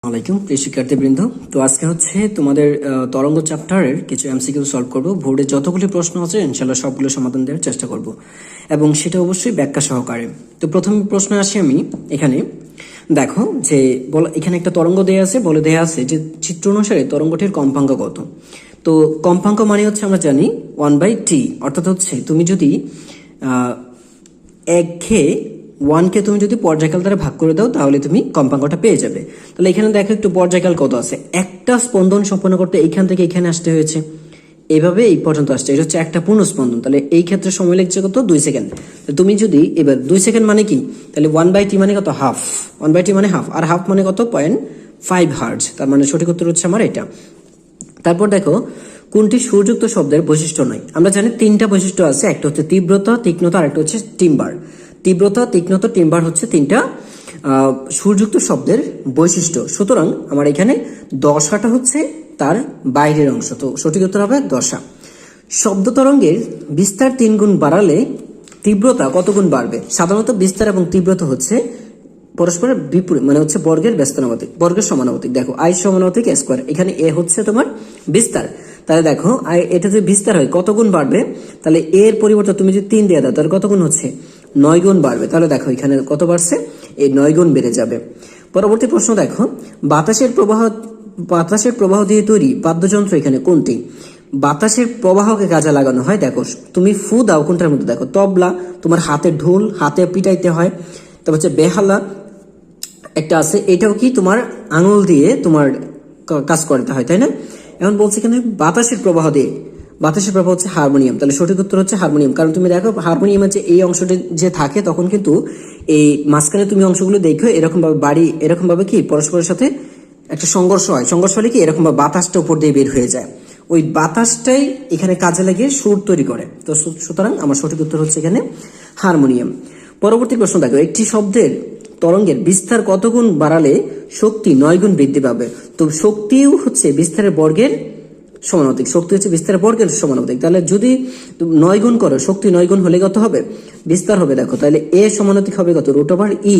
আলাইকুম প্রিয় শিক্ষার্থীবৃন্দ। তো আজকে হচ্ছে তোমাদের তরঙ্গ চ্যাপ্টারের কিছু এমসিকিউ সলভ করব। বোর্ডে যতগুলি প্রশ্ন আছে ইনশাআল্লাহ সবগুলো সমাধান দেওয়ার চেষ্টা করব এবং সেটা অবশ্যই ব্যাখ্যা সহকারে। তো প্রথম প্রশ্নে আসি আমি। এখানে দেখো যে এখানে একটা তরঙ্গ দেয়া আছে, বলে দেয়া আছে যে চিত্র অনুসারে তরঙ্গটির কম্পাঙ্ক কত। তো কম্পাঙ্ক মানে হচ্ছে আমরা জানি 1/t, অর্থাৎ হচ্ছে তুমি যদি একঘেয়ে 1 কে তুমি যদি পর্যায়কাল দ্বারা ভাগ করে দাও তাহলে তুমি কম্পাঙ্কটা পেয়ে যাবে। তাহলে এখানে দেখো একটু পর্যায়কাল কত আছে। একটা স্পন্দন সম্পন্ন করতে এইখান থেকে এখানে আসতে হয়েছে, এইভাবে এই পর্যন্ত আসছে, এটা হচ্ছে একটা পূর্ণ স্পন্দন। তাহলে এই ক্ষেত্রে সময় লাগছে কত? 2 সেকেন্ড। তুমি যদি এবার 2 সেকেন্ড মানে কি, তাহলে 1/t মানে কত? হাফ। 1/t মানে হাফ, আর হাফ মানে কত? 0.5 হার্জ। তার মানে সঠিক উত্তর হচ্ছে আমার এটা। তারপর দেখো কোনটি সুরযুক্ত শব্দের বৈশিষ্ট্য নয়। আমরা জানি 3টা বৈশিষ্ট্য আছে, একটা হচ্ছে তীব্রতা, তীক্ষ্ণতা, আর একটা হচ্ছে টিম্বার। তীব্রতা, তীক্ষ্ণতা, টিম্বার হচ্ছে 3টা সুরযুক্ত শব্দের বৈশিষ্ট্য। সুতরাং আমার এখানে দশাটা হচ্ছে তার বাইরের অংশ, তো সঠিক উত্তর হবে দশা। শব্দ তরঙ্গের বিস্তার 3 গুণ বাড়ালে তীব্রতা কত গুণ বাড়বে? সাধারণত বিস্তার এবং তীব্রতা হচ্ছে পরস্পরের বিপরীত, মানে হচ্ছে বর্গের ব্যস্তানুপাতিক, বর্গের সমানুপাতিক। দেখো আই সমানুপাতিক এ স্কয়ার, এখানে এ হচ্ছে তোমার বিস্তার। তাহলে দেখো এটা যদি বিস্তার হয় কত গুণ বাড়বে? তাহলে এর পরিবর্তে তুমি যদি 3 দিয়ে দাও তাহলে কত গুণ হচ্ছে? 9 গুণ বাড়বে। তাহলে দেখো এখানে কত বাড়ছে? এই 9 গুণ বেড়ে যাবে। পরবর্তী প্রশ্ন দেখো, বাতাসের প্রবাহ দিয়ে তৈরি বাদ্যযন্ত্র এখানে কোনটি? বাতাসের প্রবাহকে কাজে লাগানো হয়। দেখো তুমি ফু দাও কোনটার মধ্যে? দেখো তবলা, তোমার হাতে ঢোল, হাতে পিটাইতে হয়। তারপর হচ্ছে বেহালা একটা আছে, এটাও কি তোমার আঙুল দিয়ে তোমার কাজ করতে হয়, তাই না? এখন বলছে এখানে বাতাসের প্রবাহ দিয়ে, বাতাসের প্রবাহ হচ্ছে হারমোনিয়াম। তাহলে সঠিক উত্তর হচ্ছে হারমোনিয়াম। কারণ তুমি দেখো হারমোনিয়ামের যে এই অংশটি যে থাকে তখন কিন্তু এই মাঝখানে তুমি অংশগুলো দেখো এরকম ভাবে এরকম ভাবে কি পরস্পরের সাথে একটা সংঘর্ষ হয়। সংঘর্ষ হলে কি এরকম ভাবে বাতাসটা উপর দিয়ে বের হয়ে যায়, ওই বাতাসটাই এখানে কাজে লাগিয়ে সুর তৈরি করে। তো সুতরাং আমার সঠিক উত্তর হচ্ছে এখানে হারমোনিয়াম। পরবর্তী প্রশ্ন দেখো, একটি শব্দের তরঙ্গের বিস্তার কত গুণ বাড়ালে শক্তি 9 গুণ বৃদ্ধি পাবে? তো শক্তিও হচ্ছে বিস্তারের বর্গের সমানুপাতিক, শক্তি হচ্ছে বিস্তারের বর্গের সমানুপাতিক। তাহলে যদি 9 গুণ করো, শক্তি 9 গুণ হলে কত হবে? বিস্তার হবে। দেখো তাহলে এ সমানুপাতিক হবে কত? √e।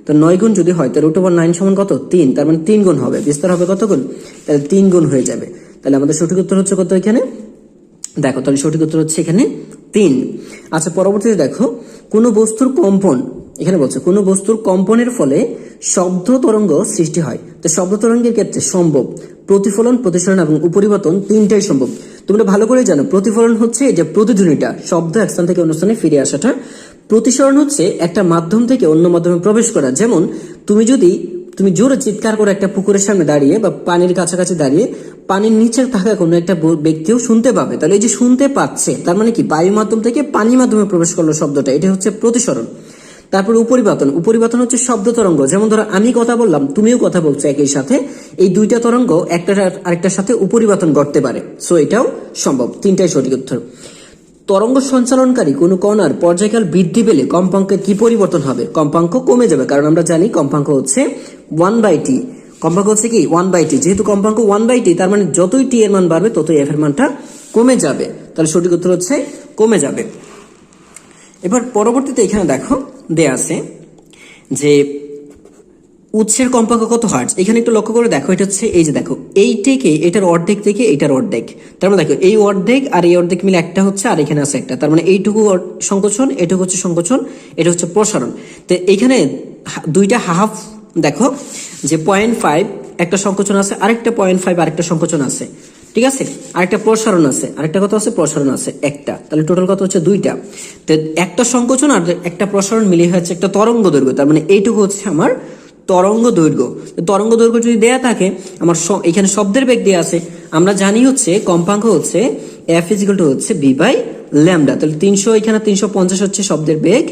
তো 9 গুণ যদি হয় তো √9 সমান কত? 3। তার মানে 3 গুণ হবে। বিস্তার হবে কত গুণ? তাহলে 3 গুণ হয়ে যাবে। তাহলে আমাদের সঠিক উত্তর হচ্ছে কত এখানে? দেখো তাহলে সঠিক উত্তর হচ্ছে এখানে 3। আচ্ছা পরবর্তীতে দেখো, কোন বস্তুর কম্পন, এখানে বলছে কোন বস্তুর কম্পনের ফলে শব্দ তরঙ্গ সৃষ্টি হয়। তো শব্দ তরঙ্গের ক্ষেত্রে সম্ভব প্রতিফলন, প্রতিসরণ এবং উপরিবর্তন 3টাই সম্ভব। তোমরা ভালো করে জানো প্রতিফলন হচ্ছে যে প্রতিধ্বনিটা, শব্দ এক স্থান থেকে অন্য স্থানে ফিরে আসাটা। প্রতিসরণ হচ্ছে একটা মাধ্যম থেকে অন্য মাধ্যমে প্রবেশ করা। যেমন তুমি জোরে চিৎকার করে একটা পুকুরের সামনে দাঁড়িয়ে বা পানির কাছাকাছি দাঁড়িয়ে পানির নিচে থাকা কোনো একটা ব্যক্তিও শুনতে পাবে। তাহলে এই যে শুনতে পাচ্ছে তার মানে কি বায়ুর মাধ্যম থেকে পানির মাধ্যমে প্রবেশ করলো শব্দটা, এটা হচ্ছে প্রতিসরণ। তারপর উপরিবর্তন, উপরিবর্তন হচ্ছে শব্দ তরঙ্গ। যেমন ধরো আমি কথা বললাম, তুমিও কথা বলছো একই সাথে, এই দুইটা তরঙ্গ একটা আরেকটার সাথে উপরিবর্তন করতে পারে। সো এটাও সম্ভব। 3টাই সঠিক উত্তর। তরঙ্গ সঞ্চালনকারী কোন কণার পর্যায়কাল বৃদ্ধি পেলে কম্পাঙ্কের কি পরিবর্তন হবে? কম্পাঙ্ক কমে যাবে, কারণ আমরা জানি কম্পাঙ্ক হচ্ছে 1/t। কম্পাঙ্ক হচ্ছে কি 1/t। যেহেতু কম্পাঙ্ক 1/t তার মানে যতই টি এর মান বাড়বে ততই এফ এর মানটা কমে যাবে। তাহলে সঠিক উত্তর হচ্ছে কমে যাবে। এবার পরবর্তীতে এখানে দেখো দেয়া আছে যে উৎসের কম্পাঙ্ক কত হার্জ। এখানে একটু লক্ষ্য করে দেখো, এটা হচ্ছে এই যে দেখো এইটাকে এটার অর্ধেক থেকে এটার অর্ধেক, তার মানে দেখো এই অর্ধেক আর এই অর্ধেক মিলে একটা হচ্ছে, আর এখানে আছে একটা, তার মানে এইটুকু সংকোচন, এটুকু হচ্ছে সংকোচন, এটা হচ্ছে প্রসারণ। তো এখানে দুইটা হাফ দেখো যে 0.5 একটা সংকোচন আছে, আরেকটা 0.5 আরেকটা সংকোচন আছে, ঠিক আছে, আরেকটা প্রসারণ আছে, আরেকটা কত আছে? প্রসারণ আছে একটা। তাহলে টোটাল কত হচ্ছে? 2টা। তো একটা সংকোচন আর একটা প্রসারণ মিলিয়ে হচ্ছে একটা তরঙ্গ দৈর্ঘ্য। তার মানে এইটুকু হচ্ছে আমার তরঙ্গ দৈর্ঘ্য। তরঙ্গ দৈর্ঘ্য যদি দেয়া থাকে, আমার এখানে শব্দের বেগ দেয়া আছে, আমরা জানি হচ্ছে কম্পাঙ্ক হচ্ছে f হচ্ছে b/λ। তাহলে 300, এখানে 350 হচ্ছে শব্দের বেগ,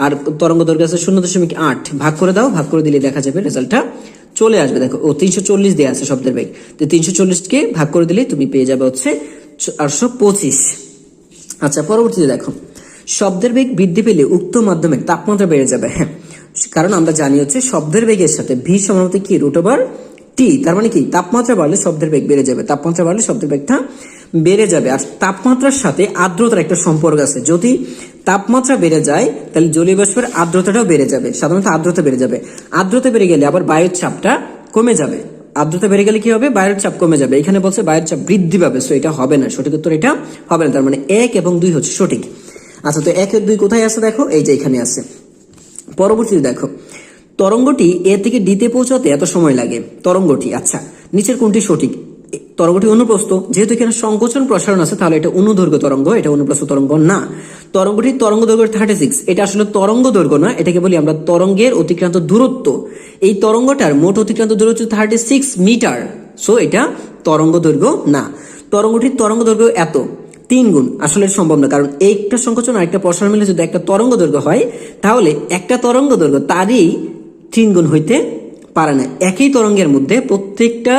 আর তরঙ্গ দৈর্ঘ্য আছে 0.8। ভাগ করে দাও, ভাগ করে দিলে দেখা যাবে রেজাল্টটা চলে আসবে। দেখো 340 দেয়া আছে শব্দের বেগ, তো 340কে ভাগ করে দিলে তুমি পেয়ে যাবে হচ্ছে 825। আচ্ছা পরবর্তীতে দেখো, শব্দের বেগ বৃদ্ধি পেলে উক্ত মাধ্যমের তাপমাত্রা বেড়ে যাবে। হ্যাঁ, কারণ আমরা জানি হচ্ছে শব্দের বেগের সাথে ভি সমানুপাতিক কি √T। তার মানে কি তাপমাত্রা বাড়লে শব্দের বেগ বেড়ে যাবে, তাপমাত্রা বাড়লে শব্দের বেগটা বেড়ে যাবে। আর তাপমাত্রার সাথে আর্দ্রতার একটা সম্পর্ক আছে। যদি তাপমাত্রা বেড়ে যায় তাহলে জলীয় বাষ্পের আর্দ্রতাটাও বেড়ে যাবে, সাধারণত আর্দ্রতা বেড়ে যাবে। আর্দ্রতা বেড়ে গেলে আবার বায়ুর চাপটা কমে যাবে, আর্দ্রতা বেড়ে গেলে কি হবে, বায়ুর চাপ কমে যাবে। এখানে বলছে বায়ুর চাপ বৃদ্ধি পাবে, সো এটা হবে না, সঠিক উত্তর এটা হবে না। তার মানে 1 এবং 2 হচ্ছে সঠিক। আচ্ছা, তো 1 আর 2 কোথায় আছে দেখো, এই যে এখানে আছে। পরবর্তীতে দেখো, তরঙ্গটি এ থেকে ডিতে পৌঁছাতে এত সময় লাগে। তরঙ্গটি, আচ্ছা নিচের কোনটি সঠিক? তরঙ্গটি অনুপ্রস্থ, যেহেতু এখানে সংকোচন প্রসারণ আছে তাহলে এটা অনুদৈর্ঘ্য তরঙ্গ, এটা অনুপ্রস্থ তরঙ্গ না। তরঙ্গটির তরঙ্গ দৈর্ঘ্য 36, এটা আসলে তরঙ্গ দৈর্ঘ্য না, এটাকে বলি আমরা তরঙ্গের অতিক্রান্ত দূরত্ব। এই তরঙ্গটার মোট অতিক্রান্ত দূরত্ব 36 মিটার, সো এটা তরঙ্গ দৈর্ঘ্য না। তরঙ্গটির তরঙ্গ দৈর্ঘ্য এত, 3 গুণ, আসলে সম্ভব না, কারণ একটা সংকোচন আর একটা প্রসারণ মিলে যদি একটা তরঙ্গ দৈর্ঘ্য হয় তাহলে একটা তরঙ্গ দৈর্ঘ্য তারই 3 গুণ হইতে পারে না। একই তরঙ্গের মধ্যে প্রত্যেকটা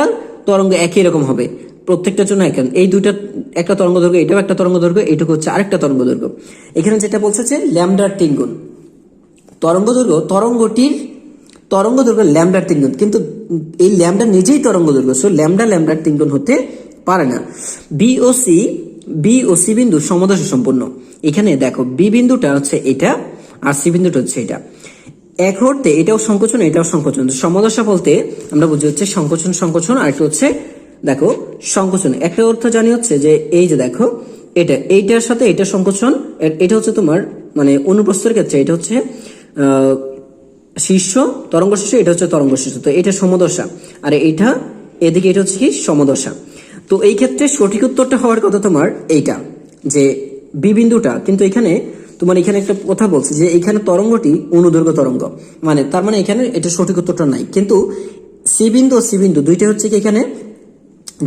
তরঙ্গ একই রকম হবে, প্রত্যেকটার জন্য এক। এই দুইটা একটা তরঙ্গ দৈর্ঘ্য, এটাও একটা তরঙ্গ দৈর্ঘ্য, এইটুকু হচ্ছে আরেকটা তরঙ্গ দৈর্ঘ্য। এখানে যেটা বলছে যে ল্যামডার 3 গুণ তরঙ্গ দৈর্ঘ্য, তরঙ্গটির তরঙ্গ দৈর্ঘ্য ল্যামডার 3 গুণ, কিন্তু এই ল্যামডা নিজেই তরঙ্গ দৈর্ঘ্য, সো ল্যামডার 3 গুণ হতে পারে না। বি ও সি বিন্দু সমদশা সম্পন্ন। এখানে দেখো বি বিন্দুটা হচ্ছে এটা আর সি বিন্দুটা হচ্ছে এটা। এক অর্থে এটাও সংকোচন এটাও সংকোচন। সমদশা বলতে আমরা বুঝি হচ্ছে সংকোচন আর একটা হচ্ছে দেখো সংকোচন। একটা অর্থ জানি হচ্ছে যে এই যে দেখো এইটার সাথে এটা সংকোচন, এটা হচ্ছে তোমার মানে অনুপ্রস্থের ক্ষেত্রে এটা হচ্ছে শীর্ষ তরঙ্গ শীর্ষ, এটা হচ্ছে তরঙ্গ শীর্ষ, তো এটা সমদশা, আর এটা এদিকে এটা হচ্ছে কি সমদশা। তো এই ক্ষেত্রে সঠিক উত্তরটা হওয়ার কথা তোমার এইটা, যে বি বিন্দুটা, কিন্তু এখানে তোমার এখানে একটা কথা বলছে যে এখানে তরঙ্গটি অনুদৈর্ঘ্য তরঙ্গ, মানে তার মানে এখানে এটা সঠিক উত্তরটা নাই। কিন্তু সি বিন্দু দুইটা হচ্ছে কি এখানে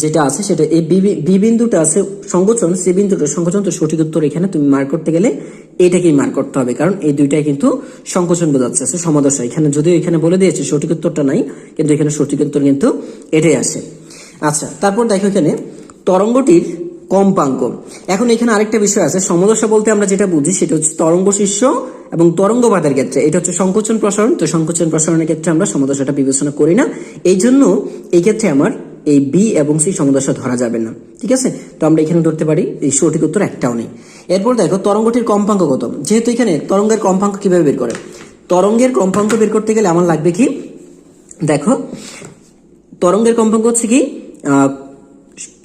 যেটা আছে সেটা, এই বি বিন্দুটা আছে সংকোচন, সি বিন্দুটা সংকোচন, তো সঠিক উত্তর এখানে তুমি মার্ক করতে গেলে এটাকেই মার্ক করতে হবে, কারণ এই দুইটাই কিন্তু সংকোচন বোঝাচ্ছে, সমদশা। এখানে যদিও এখানে বলে দিয়েছে সঠিক উত্তরটা নাই, কিন্তু এখানে সঠিক উত্তর কিন্তু এটাই আসে। আচ্ছা, তারপর দেখো এখানে তরঙ্গটির কম্পাঙ্ক। এখন এখানে আরেকটা বিষয় আছে, সমদশা বলতে আমরা যেটা বুঝি সেটা হচ্ছে তরঙ্গ শীর্ষ এবং তরঙ্গবাদের ক্ষেত্রে এটা হচ্ছে সংকোচন প্রসারণ, তো সংকোচন প্রসারণের ক্ষেত্রে আমরা সমদশাটা বিবেচনা করি না, এই জন্য এই ক্ষেত্রে আমার এই বি এবং সি সমদশা ধরা যাবে না, ঠিক আছে। তো আমরা এখানে ধরতে পারি এই সঠিক উত্তর একটাও নেই। এরপর দেখো তরঙ্গটির কম্পাঙ্ক কত, যেহেতু এখানে তরঙ্গের কম্পাঙ্ক কিভাবে বের করে, তরঙ্গের কম্পাঙ্ক বের করতে গেলে আমার লাগবে কি, দেখো তরঙ্গের কম্পাঙ্ক হচ্ছে কি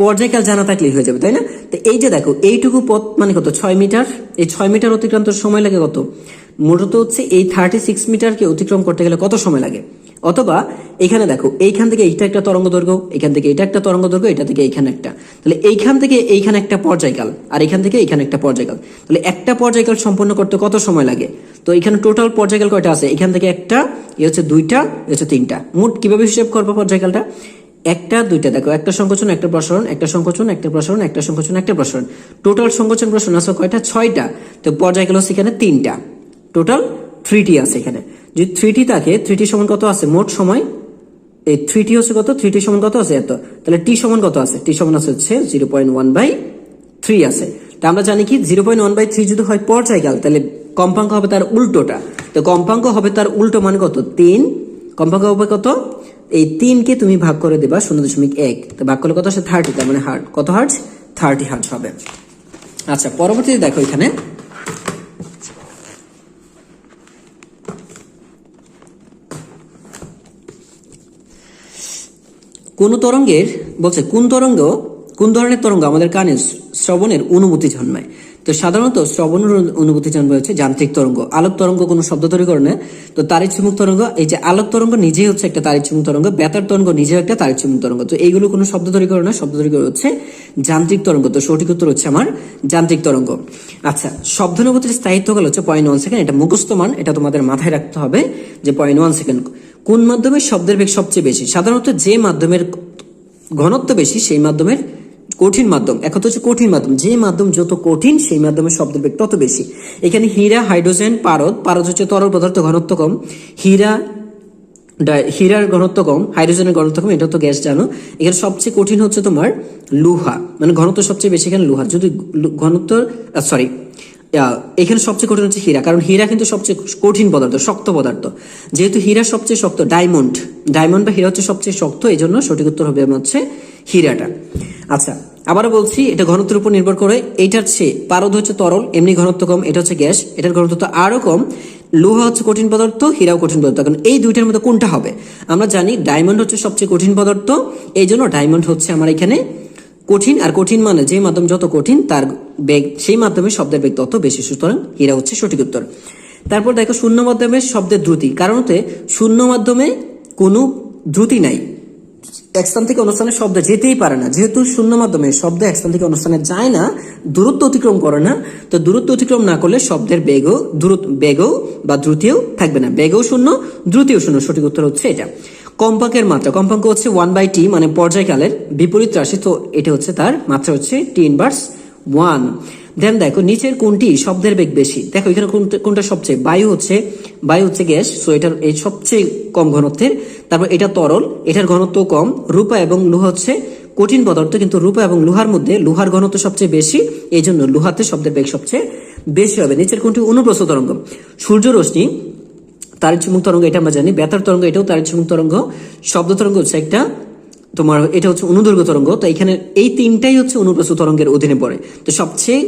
পর্যায়কাল জানা থাকলেই হয়ে যাবে, তাই না। তো এই যে দেখো এইটুকু পথ মানে কত, 6 মিটার, এই 6 মিটার অতিক্রান্ত সময় লাগে কত, মূলত হচ্ছে এই 36 মিটারকে অতিক্রম করতে গেলে কত সময় লাগে। অথবা এখানে দেখো এইখান থেকে এইটা একটা তরঙ্গ দৈর্ঘ্য, এখান থেকে এটা একটা তরঙ্গ দৈর্ঘ্য, এটা থেকে এইখানে একটা, তাহলে এইখান থেকে এইখানে একটা পর্যায়কাল, আর এখান থেকে এইখানে একটা পর্যায়কাল, তাহলে একটা পর্যায়কাল সম্পন্ন করতে কত সময় লাগে। তো এখানে টোটাল পর্যায়কাল কয়টা আছে, এখান থেকে একটা, এ হচ্ছে 2টা, এ হচ্ছে 3টা, মোট কিভাবে হিসেব করবো পর্যায়কালটা, একটা 2টা, দেখো একটা সংকোচন একটা প্রসারণ, একটা সংকোচন একটা প্রসারণ, একটা সংকোচন একটা প্রসারণ, টোটাল সংকোচন প্রসারণ আছে কয়টা, 6টা, তো পর্যায়কাল হচ্ছে এখানে 3টা, টোটাল 3টি আছে এখানে। যদি 3টি থাকে, 3টি সমান কত আছে মোট সময়, এই 3টি হচ্ছে কত, 3টি সমান কত আছে এত, তাহলে টি সমান কত আছে, টি সমান আছে হচ্ছে 0.1/3 আছে। তা আমরা জানি কি 0.1/3 যদি হয় পর্যায়কাল, তাহলে কম্পাঙ্ক হবে তার উল্টোটা, তো কম্পাঙ্ক হবে তার উল্টো মানে কত 3, কম্পাঙ্ক হবে কত, এই 3কে তুমি ভাগ করে দেবা 0.1, তো ভাগ করলে কত আসে 30, তার মানে কত হার্জ, 30 হার্জ হবে। আচ্ছা, পরবর্তীতে দেখো এখানে কোন তরঙ্গের বলছে কোন ধরনের তরঙ্গ আমাদের কানে শ্রবণের অনুভূতি জন্মায়। তো সাধারণত শ্রবণের অনুভূতি জন্মায় হচ্ছে যান্ত্রিক তরঙ্গ। আলোক তরঙ্গ কোনো শব্দ তৈরি করে না, তো তাড়িৎ-চুম্বক তরঙ্গ, এই যে আলোক তরঙ্গ নিজেই হচ্ছে একটা তাড়িৎ-চুম্বক তরঙ্গ, বেতার তরঙ্গ নিজেও একটা তাড়িৎ-চুম্বক তরঙ্গ, তো এইগুলো কোনো শব্দ তৈরি করে না, শব্দ তৈরি করে হচ্ছে যান্ত্রিক তরঙ্গ, তো সঠিক উত্তর হচ্ছে আমার যান্ত্রিক তরঙ্গ। আচ্ছা, শব্দানুভূতির স্থায়িত্বকাল হচ্ছে 0.1 সেকেন্ড, এটা মুখস্থ মান, এটা তোমাদের মাথায় রাখতে হবে যে 0.1 সেকেন্ড। কোন মাধ্যমে শব্দের বেগ সবচেয়ে বেশি, সাধারণত যে মাধ্যমের ঘনত্ব বেশি সেই মাধ্যমের কঠিন মাধ্যম, এক হচ্ছে কঠিন মাধ্যম, যে মাধ্যম যত কঠিন সেই মাধ্যমে শব্দের বেগ তত বেশি। এখানে হীরা, হাইড্রোজেন, পারদ হচ্ছে তরল পদার্থ, ঘনত্ব কম, হীরার ঘনত্ব কম, হাইড্রোজেনের ঘনত্ব কম, এটা তো গ্যাস জানো। এখানে সবচেয়ে কঠিন হচ্ছে তোমার লোহা, মানে ঘনত্ব সবচেয়ে বেশি এখানে লোহা, যদি ঘনত্ব এখানে সবচেয়ে কঠিন হচ্ছে হীরা, কারণ হীরা কিন্তু সবচেয়ে কঠিন পদার্থ, শক্ত পদার্থ, যেহেতু হীরা সবচেয়ে শক্ত, ডায়মন্ড বা হীরা হচ্ছে সবচেয়ে শক্ত, এই জন্য সঠিক উত্তর হবে হচ্ছে হীরাটা। আচ্ছা, আবারও বলছি, এটা ঘনত্বের উপর নির্ভর করে। এইটার চেয়ে পারদ হচ্ছে তরল, এমনি ঘনত্ব কম, এটা হচ্ছে গ্যাস, এটার ঘনত্ব তো আরো কম। লোহা হচ্ছে কঠিন পদার্থ, হীরাও কঠিন পদার্থ। এখন এই দুইটার মধ্যে কোনটা হবে? আমরা জানি ডায়মন্ড হচ্ছে সবচেয়ে কঠিন পদার্থ, এই জন্য ডায়মন্ড হচ্ছে আমার এখানে কঠিন। আর কঠিন মানে যে মাধ্যম যত কঠিন তার বেগ, সেই মাধ্যমে শব্দের বেগ তত বেশি, সুতরাং হীরা হচ্ছে সঠিক উত্তর। তারপর দেখো শূন্য মাধ্যমে শব্দের দ্রুতি, কারণ হতে শূন্য মাধ্যমে কোনো দ্রুতি নাই, এক স্থান থেকে অন্য স্থানে শব্দ যেতেই পারে না। যেহেতু শূন্য মাধ্যমে শব্দ এক স্থান থেকে অন্য স্থানে যায় না, দূরত্ব অতিক্রম করে না, তো দূরত্ব অতিক্রম না করলে শব্দের বেগও বা দ্রুতিও থাকবে না। বেগও শূন্য, দ্রুতিও শূন্য, সঠিক উত্তর হচ্ছে এটা। কম্পাঙ্কের মাত্রা, কম্পাঙ্ক হচ্ছে 1/t, মানে পর্যায়কালের বিপরীত রাশি, তো এটা হচ্ছে তার মাত্রা হচ্ছে T−1। দেন দেখো নিচের কোনটি শব্দের বেগ বেশি? দেখো এখানে কোনটা সবচেয়ে, বায়ু হচ্ছে গ্যাস, সো এটার এই সবচেয়ে কম ঘনত্বের। তারপর এটা তরল, এটার ঘনত্ব কম। রূপা এবং লোহা হচ্ছে কঠিন পদার্থ, কিন্তু রূপা এবং লোহার মধ্যে লোহার ঘনত্ব সবচেয়ে বেশি, এই জন্য লোহাতে শব্দের বেগ সবচেয়ে বেশি হবে। নিচের কোনটি অনুপ্রস্থ তরঙ্গ? সূর্য রশ্মি, তারের চুম্বক তরঙ্গ, এটা আমরা জানি। বেতার তরঙ্গ, এটাও তারের চুম্বক তরঙ্গ। শব্দ তরঙ্গ হচ্ছে একটা তোমার, এটা হচ্ছে অনুদৈর্ঘ্য তরঙ্গ। তো এখানে এই তিনটাই হচ্ছে অনুপ্রস্থ তরঙ্গের অধীনে পড়ে। তো সবচেয়ে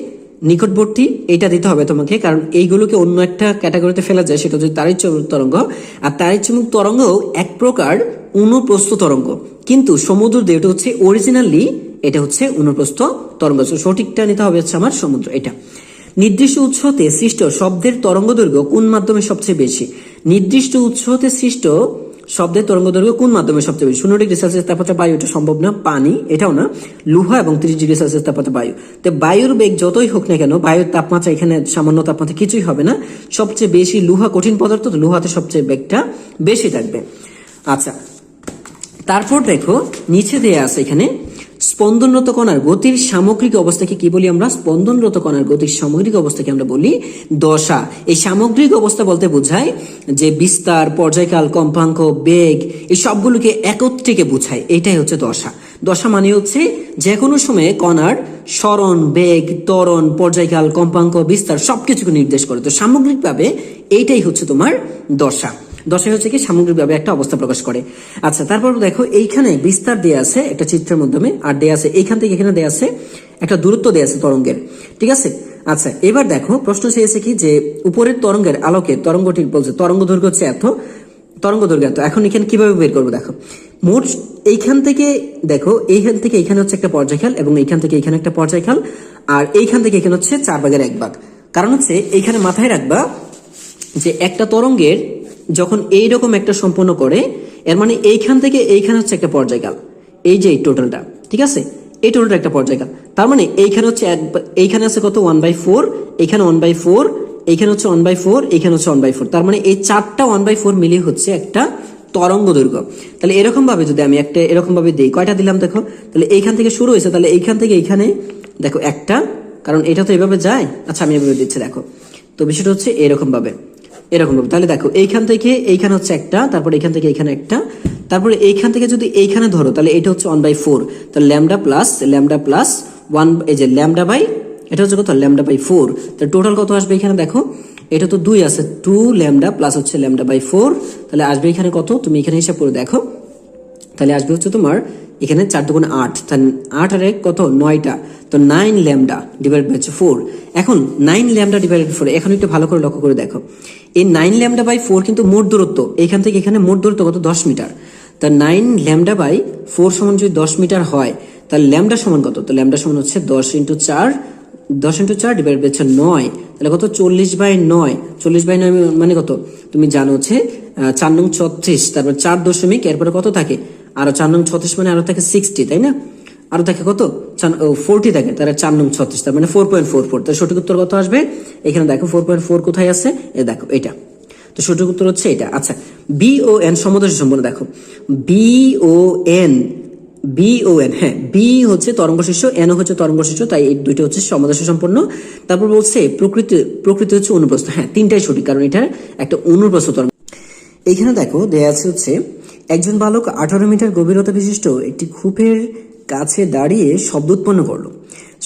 নিকটবর্তী এটা দিতে হবে তোমাকে, কারণ এইগুলোকে অন্য একটা ক্যাটাগরিতে ফেলা যায়, সেটা হচ্ছে তারের চুম্বক তরঙ্গ। আর তারের চুম্বক তরঙ্গও এক প্রকার অনুপ্রস্থ তরঙ্গ, কিন্তু সমুদ্র দিয়ে এটা হচ্ছে অরিজিনালি, এটা হচ্ছে অনুপ্রস্থ তরঙ্গ। সঠিকটা নিতে হবে হচ্ছে আমার সমুদ্র, এটা। নির্দিষ্ট উৎস হতে সৃষ্ট শব্দের তরঙ্গ দৈর্ঘ্য কোন মাধ্যমে সবচেয়ে বেশি? নির্দিষ্ট উৎস হতে সৃষ্ট শব্দের তরঙ্গ দৈর্ঘ্য কোন মাধ্যমে সবচেয়ে বেশি? 0°C তাপমাত্রা বায়ু, এটা সম্ভব না। পানি, এটাও না। লোহা এবং 30°C তাপমাত্রা বায়ু। তো বায়ুর বেগ যতই হোক না কেন, বায়ুর তাপমাত্রা এখানে সামান্য তাপমাত্রা কিছুই হবে না। সবচেয়ে বেশি লোহা কঠিন পদার্থ, তো লোহাতে সবচেয়ে বেগটা বেশি থাকবে। আচ্ছা, তারপর দেখো নিচে দেয়া আছে এখানে স্পন্দনরত কণার গতির সামগ্রিক অবস্থাকে কি বলি আমরা? স্পন্দনরত কণার গতির সামগ্রিক অবস্থাকে আমরা বলি দশা। এই সামগ্রিক অবস্থা বলতে বোঝায় যে বিস্তার, পর্যায়কাল, কম্পাঙ্ক, বেগ, এই সবগুলোকে একত্রিকে বোঝায়, এটাই হচ্ছে দশা। দশা মানে হচ্ছে যে কোনো সময়ে কণার সরণ, বেগ, ত্বরণ, পর্যায়কাল, কম্পাঙ্ক, বিস্তার সবকিছুকে নির্দেশ করে। তো সামগ্রিকভাবে এইটাই হচ্ছে তোমার দশা। দশায় হচ্ছে কি সামগ্রিকভাবে একটা অবস্থা প্রকাশ করে। আচ্ছা, তারপর দেখো এইখানে বিস্তার দেয়া আছে একটা চিত্রের মাধ্যমে, আর দেয়া আছে এইখান থেকে এখানে দেয়া আছে একটা দূরত্ব দেয়া আছে তরঙ্গের, ঠিক আছে। আচ্ছা, এবার দেখো প্রশ্ন চেয়েছে কি যে উপরের তরঙ্গের আলোকে তরঙ্গটি বলছে তরঙ্গ দৈর্ঘ্য হচ্ছে এত, তরঙ্গ দৈর্ঘ্য এত। এখন এখানে কিভাবে বের করবো? দেখো মোট এইখান থেকে, দেখো এইখান থেকে এখানে হচ্ছে একটা পর্যায়কাল, এবং এইখান থেকে এখানে একটা পর্যায়কাল, আর এইখান থেকে এখানে হচ্ছে 4/1 কারণ হচ্ছে এইখানে মাথায় রাখবা যে একটা তরঙ্গের যখন এইরকম একটা সম্পন্ন করে, এর মানে এইখান থেকে এইখানে হচ্ছে একটা পর্যায়কাল, এই যে এই টোটালটা, ঠিক আছে, এই টোটালটা একটা পর্যায়কাল। তার মানে এইখানে হচ্ছে এইখানে আছে কত? 1/4, এখানে 1/4, এইখানে হচ্ছে 1/4, এখানে হচ্ছে 1/4। তার মানে এই চারটা 1/4 মিলিয়ে হচ্ছে একটা তরঙ্গ দৈর্ঘ্য। তাহলে এরকম ভাবে যদি আমি একটা এরকম ভাবে দিই, কয়টা দিলাম দেখো, তাহলে এইখান থেকে শুরু হয়েছে, তাহলে এইখান থেকে এইখানে দেখো একটা, কারণ এটা তো এভাবে যায়। আচ্ছা, আমি এভাবে দিচ্ছি দেখো, তো বিষয়টা হচ্ছে এরকম ভাবে। তাহলে দেখো এইখান থেকে এইখানে হচ্ছে একটা, তারপর এখান থেকে এখানে একটা, তারপরে এইখান থেকে যদি এইখানে ধরো, তাহলে এটা হচ্ছে 1/4, তাহলে ল্যামডা প্লাস 1, এই যে ল্যামডা বাই, এটা হচ্ছে কত? λ/4। তাহলে টোটাল কত আসবে এখানে দেখো, এটা তো 2 আছে, 2 ল্যামডা প্লাস হচ্ছে λ/4, তাহলে আসবে এখানে কত? তুমি এখানে হিসাব করে দেখো, তাহলে আসবে হচ্ছে তোমার এখানে 4 × 8, তাহলে 8 আর 1 কত? 9টা, তো 9 ল্যামডা ডিভাইড বাই 4। এখন 9 ল্যামডা ডিভাইড বাই 4, এখন একটু ভালো করে লক্ষ্য করে দেখো, এই 9 λ/4 কিন্তু মোট দূরত্ব, এখান থেকে এখানে মোট দূরত্ব কত? 10 মিটার। তা 9 λ/4 সমান যদি 10 মিটার হয়, তাহলে ল্যামডা সমান কত? তো ল্যামডা সমান হচ্ছে 10 × 4 ডিভাইড বাই 9, তাহলে কত? 40/9। 40/9 মানে কত? তুমি জানো হচ্ছে 4 নং 36, তারপর 4 দশমিক, এরপরে কত থাকে? আরো 4 নং 36 মানে আরো থাকে 60, তাই না? আরো থাকে কত? 40 থাকে, তাহলে 4 নং 36, তার মানে 4.44। তাহলে সঠিক উত্তর কত আসবে? এখানে দেখো 4.4 কোথায় আছে, এ দেখো এটা, তো সঠিক উত্তর হচ্ছে এটা। আচ্ছা, BON সমদর্শী সম্পন্ন, দেখো BON, হ্যাঁ, বি হচ্ছে তরঙ্গ শীর্ষ, এন হচ্ছে তরঙ্গ শীর্ষ, তাই এই দুইটা হচ্ছে সমদর্শী সম্পন্ন। তারপর বলছে প্রকৃতি হচ্ছে অনুপ্রস্থ, হ্যাঁ তিনটাই সঠিক, কারণ এটা একটা অনুপ্রস্থ তরঙ্গ। এইখানে দেখো দেয়া আছে হচ্ছে একজন বালক 18 মিটার গভীরতা বিশিষ্ট একটি কূপের কাছে দাঁড়িয়ে শব্দ উৎপন্ন করলো।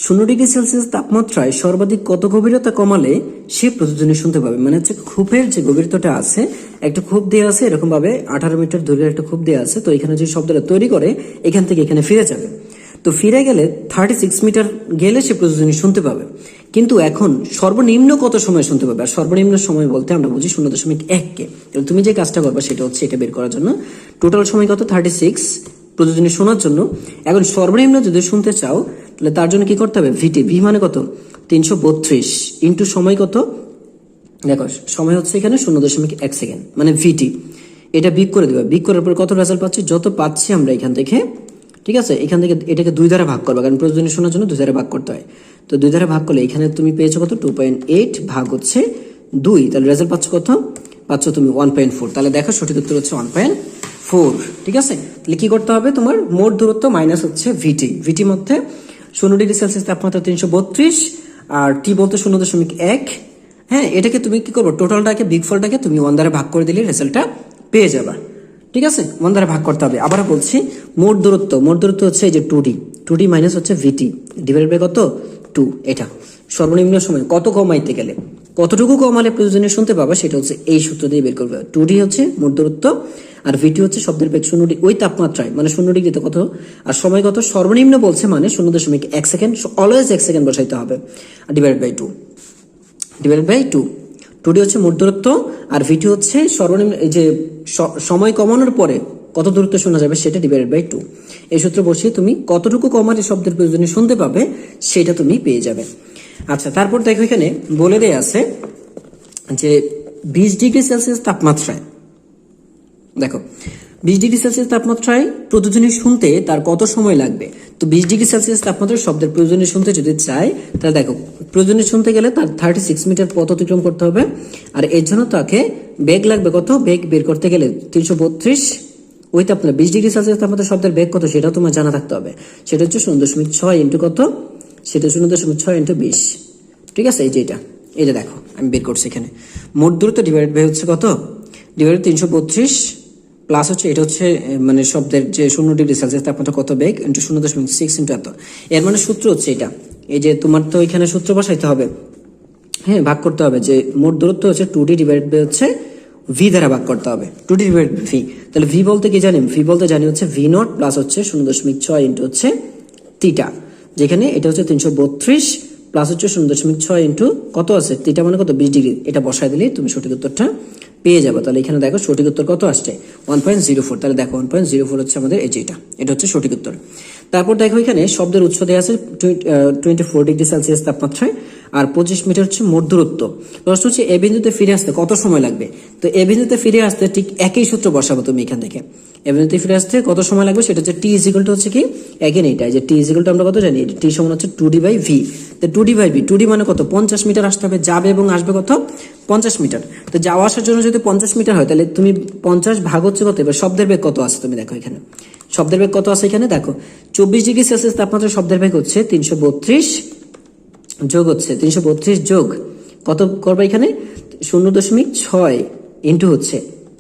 0°C তাপমাত্রায় সর্বাধিক কত গভীরতা কমালে সে প্রতিধ্বনি শুনতে পাবে? মানে হচ্ছে কূপের যে গভীরতাটা আছে, একটা কূপ দেওয়া আছে এরকম ভাবে 18 মিটার দৈর্ঘ্যের একটা কূপ দেওয়া আছে, তো এখানে যে শব্দটা তৈরি করে এখান থেকে এখানে ফিরে যাবে, তো ফিরে গেলে 36 মিটার গেলে সে প্রতিধ্বনি শুনতে পাবে। কিন্তু এখন সর্বনিম্ন কত সময় শুনতে পাবে? আর সর্বনিম্ন সময় বলতে আমরা বুঝি 0.1 কে। তুমি যে কাজটা করবে সেটা হচ্ছে এটা বের করার জন্য টোটাল সময় কত 36 প্রতিধ্বনি শোনার জন্য। এখন সর্বনিম্ন যদি শুনতে চাও তাহলে তার জন্য কি করতে হবে? ভিটি, ভি মানে কত 332 ইন্টু সময় কত, দেখো সময় হচ্ছে এখানে 0.1 সেকেন্ড মানে ভিটি। এটা বিগ করে দেবে, বিগ করার পর কত রেজাল্ট পাচ্ছি, যত পাচ্ছি আমরা এখান থেকে, ঠিক আছে, এখান থেকে এটাকে 2 দ্বারা ভাগ করবে, কারণ প্রতিধ্বনি শোনার জন্য 2 দ্বারা ভাগ করতে হয়। তো 2 দ্বারা ভাগ করলে এখানে তুমি পেয়েছো কত 2.8 ভাগ হচ্ছে 2, তাহলে রেজাল্ট পাচ্ছ কত, পাচ্ছ তুমি 1.4। তাহলে দেখো সঠিক উত্তর হচ্ছে 1.4। ঠিক আছে, তাহলে কি করতে হবে, তোমার মোট দূরত্ব মাইনাস হচ্ছে ভিটি, ভিটি মধ্যে 0°C তাপমাত্রা 332 আর টি বলতে 0.1। হ্যাঁ, এটাকে তুমি কি করবো, টোটালটাকে বিগফলটাকে তুমি 1 দ্বারা ভাগ করে দিলে রেজাল্টটা পেয়ে যাবা। ঠিক আছে, 1 দ্বারা ভাগ করতে হবে। আবার বলছি মোট দূরত্ব, মোট দূরত্ব হচ্ছে এই যে 2D মাইনাস হচ্ছে ভিটি ডিভাইডেড বাই কত 2। এটা সর্বনিম্ন সময় কত কমাইতে গেলে কতটুকু কমালে প্রতিধ্বনি শুনতে পাবা সেটা হচ্ছে এই সূত্র দিয়ে বের করবে। 2D হচ্ছে মোট দূরত্ব আর ভিটি হচ্ছে শব্দের বেগ 0 ওই তাপমাত্রায় মানে 0°তে কত, আর সময় কত সর্বনিম্ন বলছে মানে 0.1 সেকেন্ড, অলওয়েজ 1 সেকেন্ড বসাইতে হবে, আর divided by 2, divided by 2। 2D হচ্ছে মোট দূরত্ব আর ভিটি হচ্ছে সর্বনিম্ন এই যে সময় কমানোর পরে কত দূরত্ব শোনা যাবে সেটা ডিভাইডেড বাই 2। এই সূত্র বসিয়ে তুমি কতটুকু কমালে শব্দের প্রয়োজনে শুনতে পাবে সেটা তুমি পেয়ে যাবে। আচ্ছা, তারপর দেখো এখানে বলে দেয়া আছে যে 20°C তাপমাত্রায়, দেখো 20°C তাপমাত্রায় প্রতিধ্বনি শুনতে তার কত সময় লাগবে। তো 20°C তাপমাত্রায় শব্দের প্রয়োজনীয় শুনতে যদি চাই তাহলে দেখো প্রয়োজনীয় শুনতে গেলে তার 36 মিটার পথ অতিক্রম করতে হবে, আর এর জন্য তাকে বেগ লাগবে কত, বেগ বের করতে গেলে 332 ওই তাপমাত্রা 20°C তাপমাত্রা শব্দের বেগ কত সেটাও তোমার জানা থাকতে হবে। সেটা হচ্ছে 0.6 ইন্টু কত, সেটা 0.6 ইন্টু 20। ঠিক আছে, এই যে এটা দেখো আমি বের করছি এখানে মোট দূরত্ব ডিভাইডেড বাই হচ্ছে কত, ডিভাইডেড 332 প্লাস হচ্ছে এটা হচ্ছে মানে শব্দের যে 0°C তাপমাত্রা কত বেগ ইন্টু 0.6 ইন্টু এত। এর মানে সূত্র হচ্ছে এটা, এই যে তোমার তো এখানে সূত্র বসাইতে হবে, হ্যাঁ ভাগ করতে হবে যে মোট দূরত্ব হচ্ছে 2D ডিভাইডেড বাই হচ্ছে ভি দ্বারা ভাগ করতে হবে, 2D ডিভাইডেড ভি। তাহলে ভি বলতে কি জানি, ভি বলতে জানি হচ্ছে ভি নট প্লাস হচ্ছে 0.6 ইন্টু হচ্ছে থিটা, যেখানে এটা হচ্ছে 332 প্লাস হচ্ছে 0.6 ইন্টু কত আছে থিটা মানে কত 20°। এটা বসায় দিলে তুমি সঠিক উত্তরটা পেয়ে যাবে। তাহলে এখানে দেখো সঠিক উত্তর কত আসছে 1.04। তাহলে দেখো 1.04 হচ্ছে আমাদের এই যেটা, এটা হচ্ছে সঠিক উত্তর। তারপর দেখো এখানে শব্দের উৎস দেওয়া আছে 24°C তাপমাত্রায় আর 25 মিটার হচ্ছে মোট দূরত্ব। প্রশ্ন হচ্ছে এ বিন্দুতে ফিরে আসতে কত সময় লাগবে। তো এ বিন্দুতে ফিরে আসতে ঠিক একই সূত্র বসাবো তুমি এখান থেকে, এ বিন্দুতে ফিরে আসতে কত সময় লাগবে সেটা হচ্ছে টি ইজিক্যাল টু হচ্ছে কি এগেন এইটা, যে টি ইজিক্যাল টু আমরা কত জানি, টি সমান হচ্ছে 2D বাই ভি। তো 2D বাই ভি, 2D মানে কত 50 মিটার আসতে হবে, যাবে এবং আসবে কত 50 মিটার। তো যাওয়া আসার জন্য যদি 50 মিটার হয় তাহলে তুমি 50 ভাগ হচ্ছে কত, এবার শব্দের বেগ কত আছে তুমি দেখো এখানে, শব্দের বেগ কত আছে এখানে দেখো 24°C তাপমাত্রা শব্দের বেগ হচ্ছে 332 যোগ হচ্ছে 332 যোগ কত করবে এখানে 0.6 ইন্টু হচ্ছে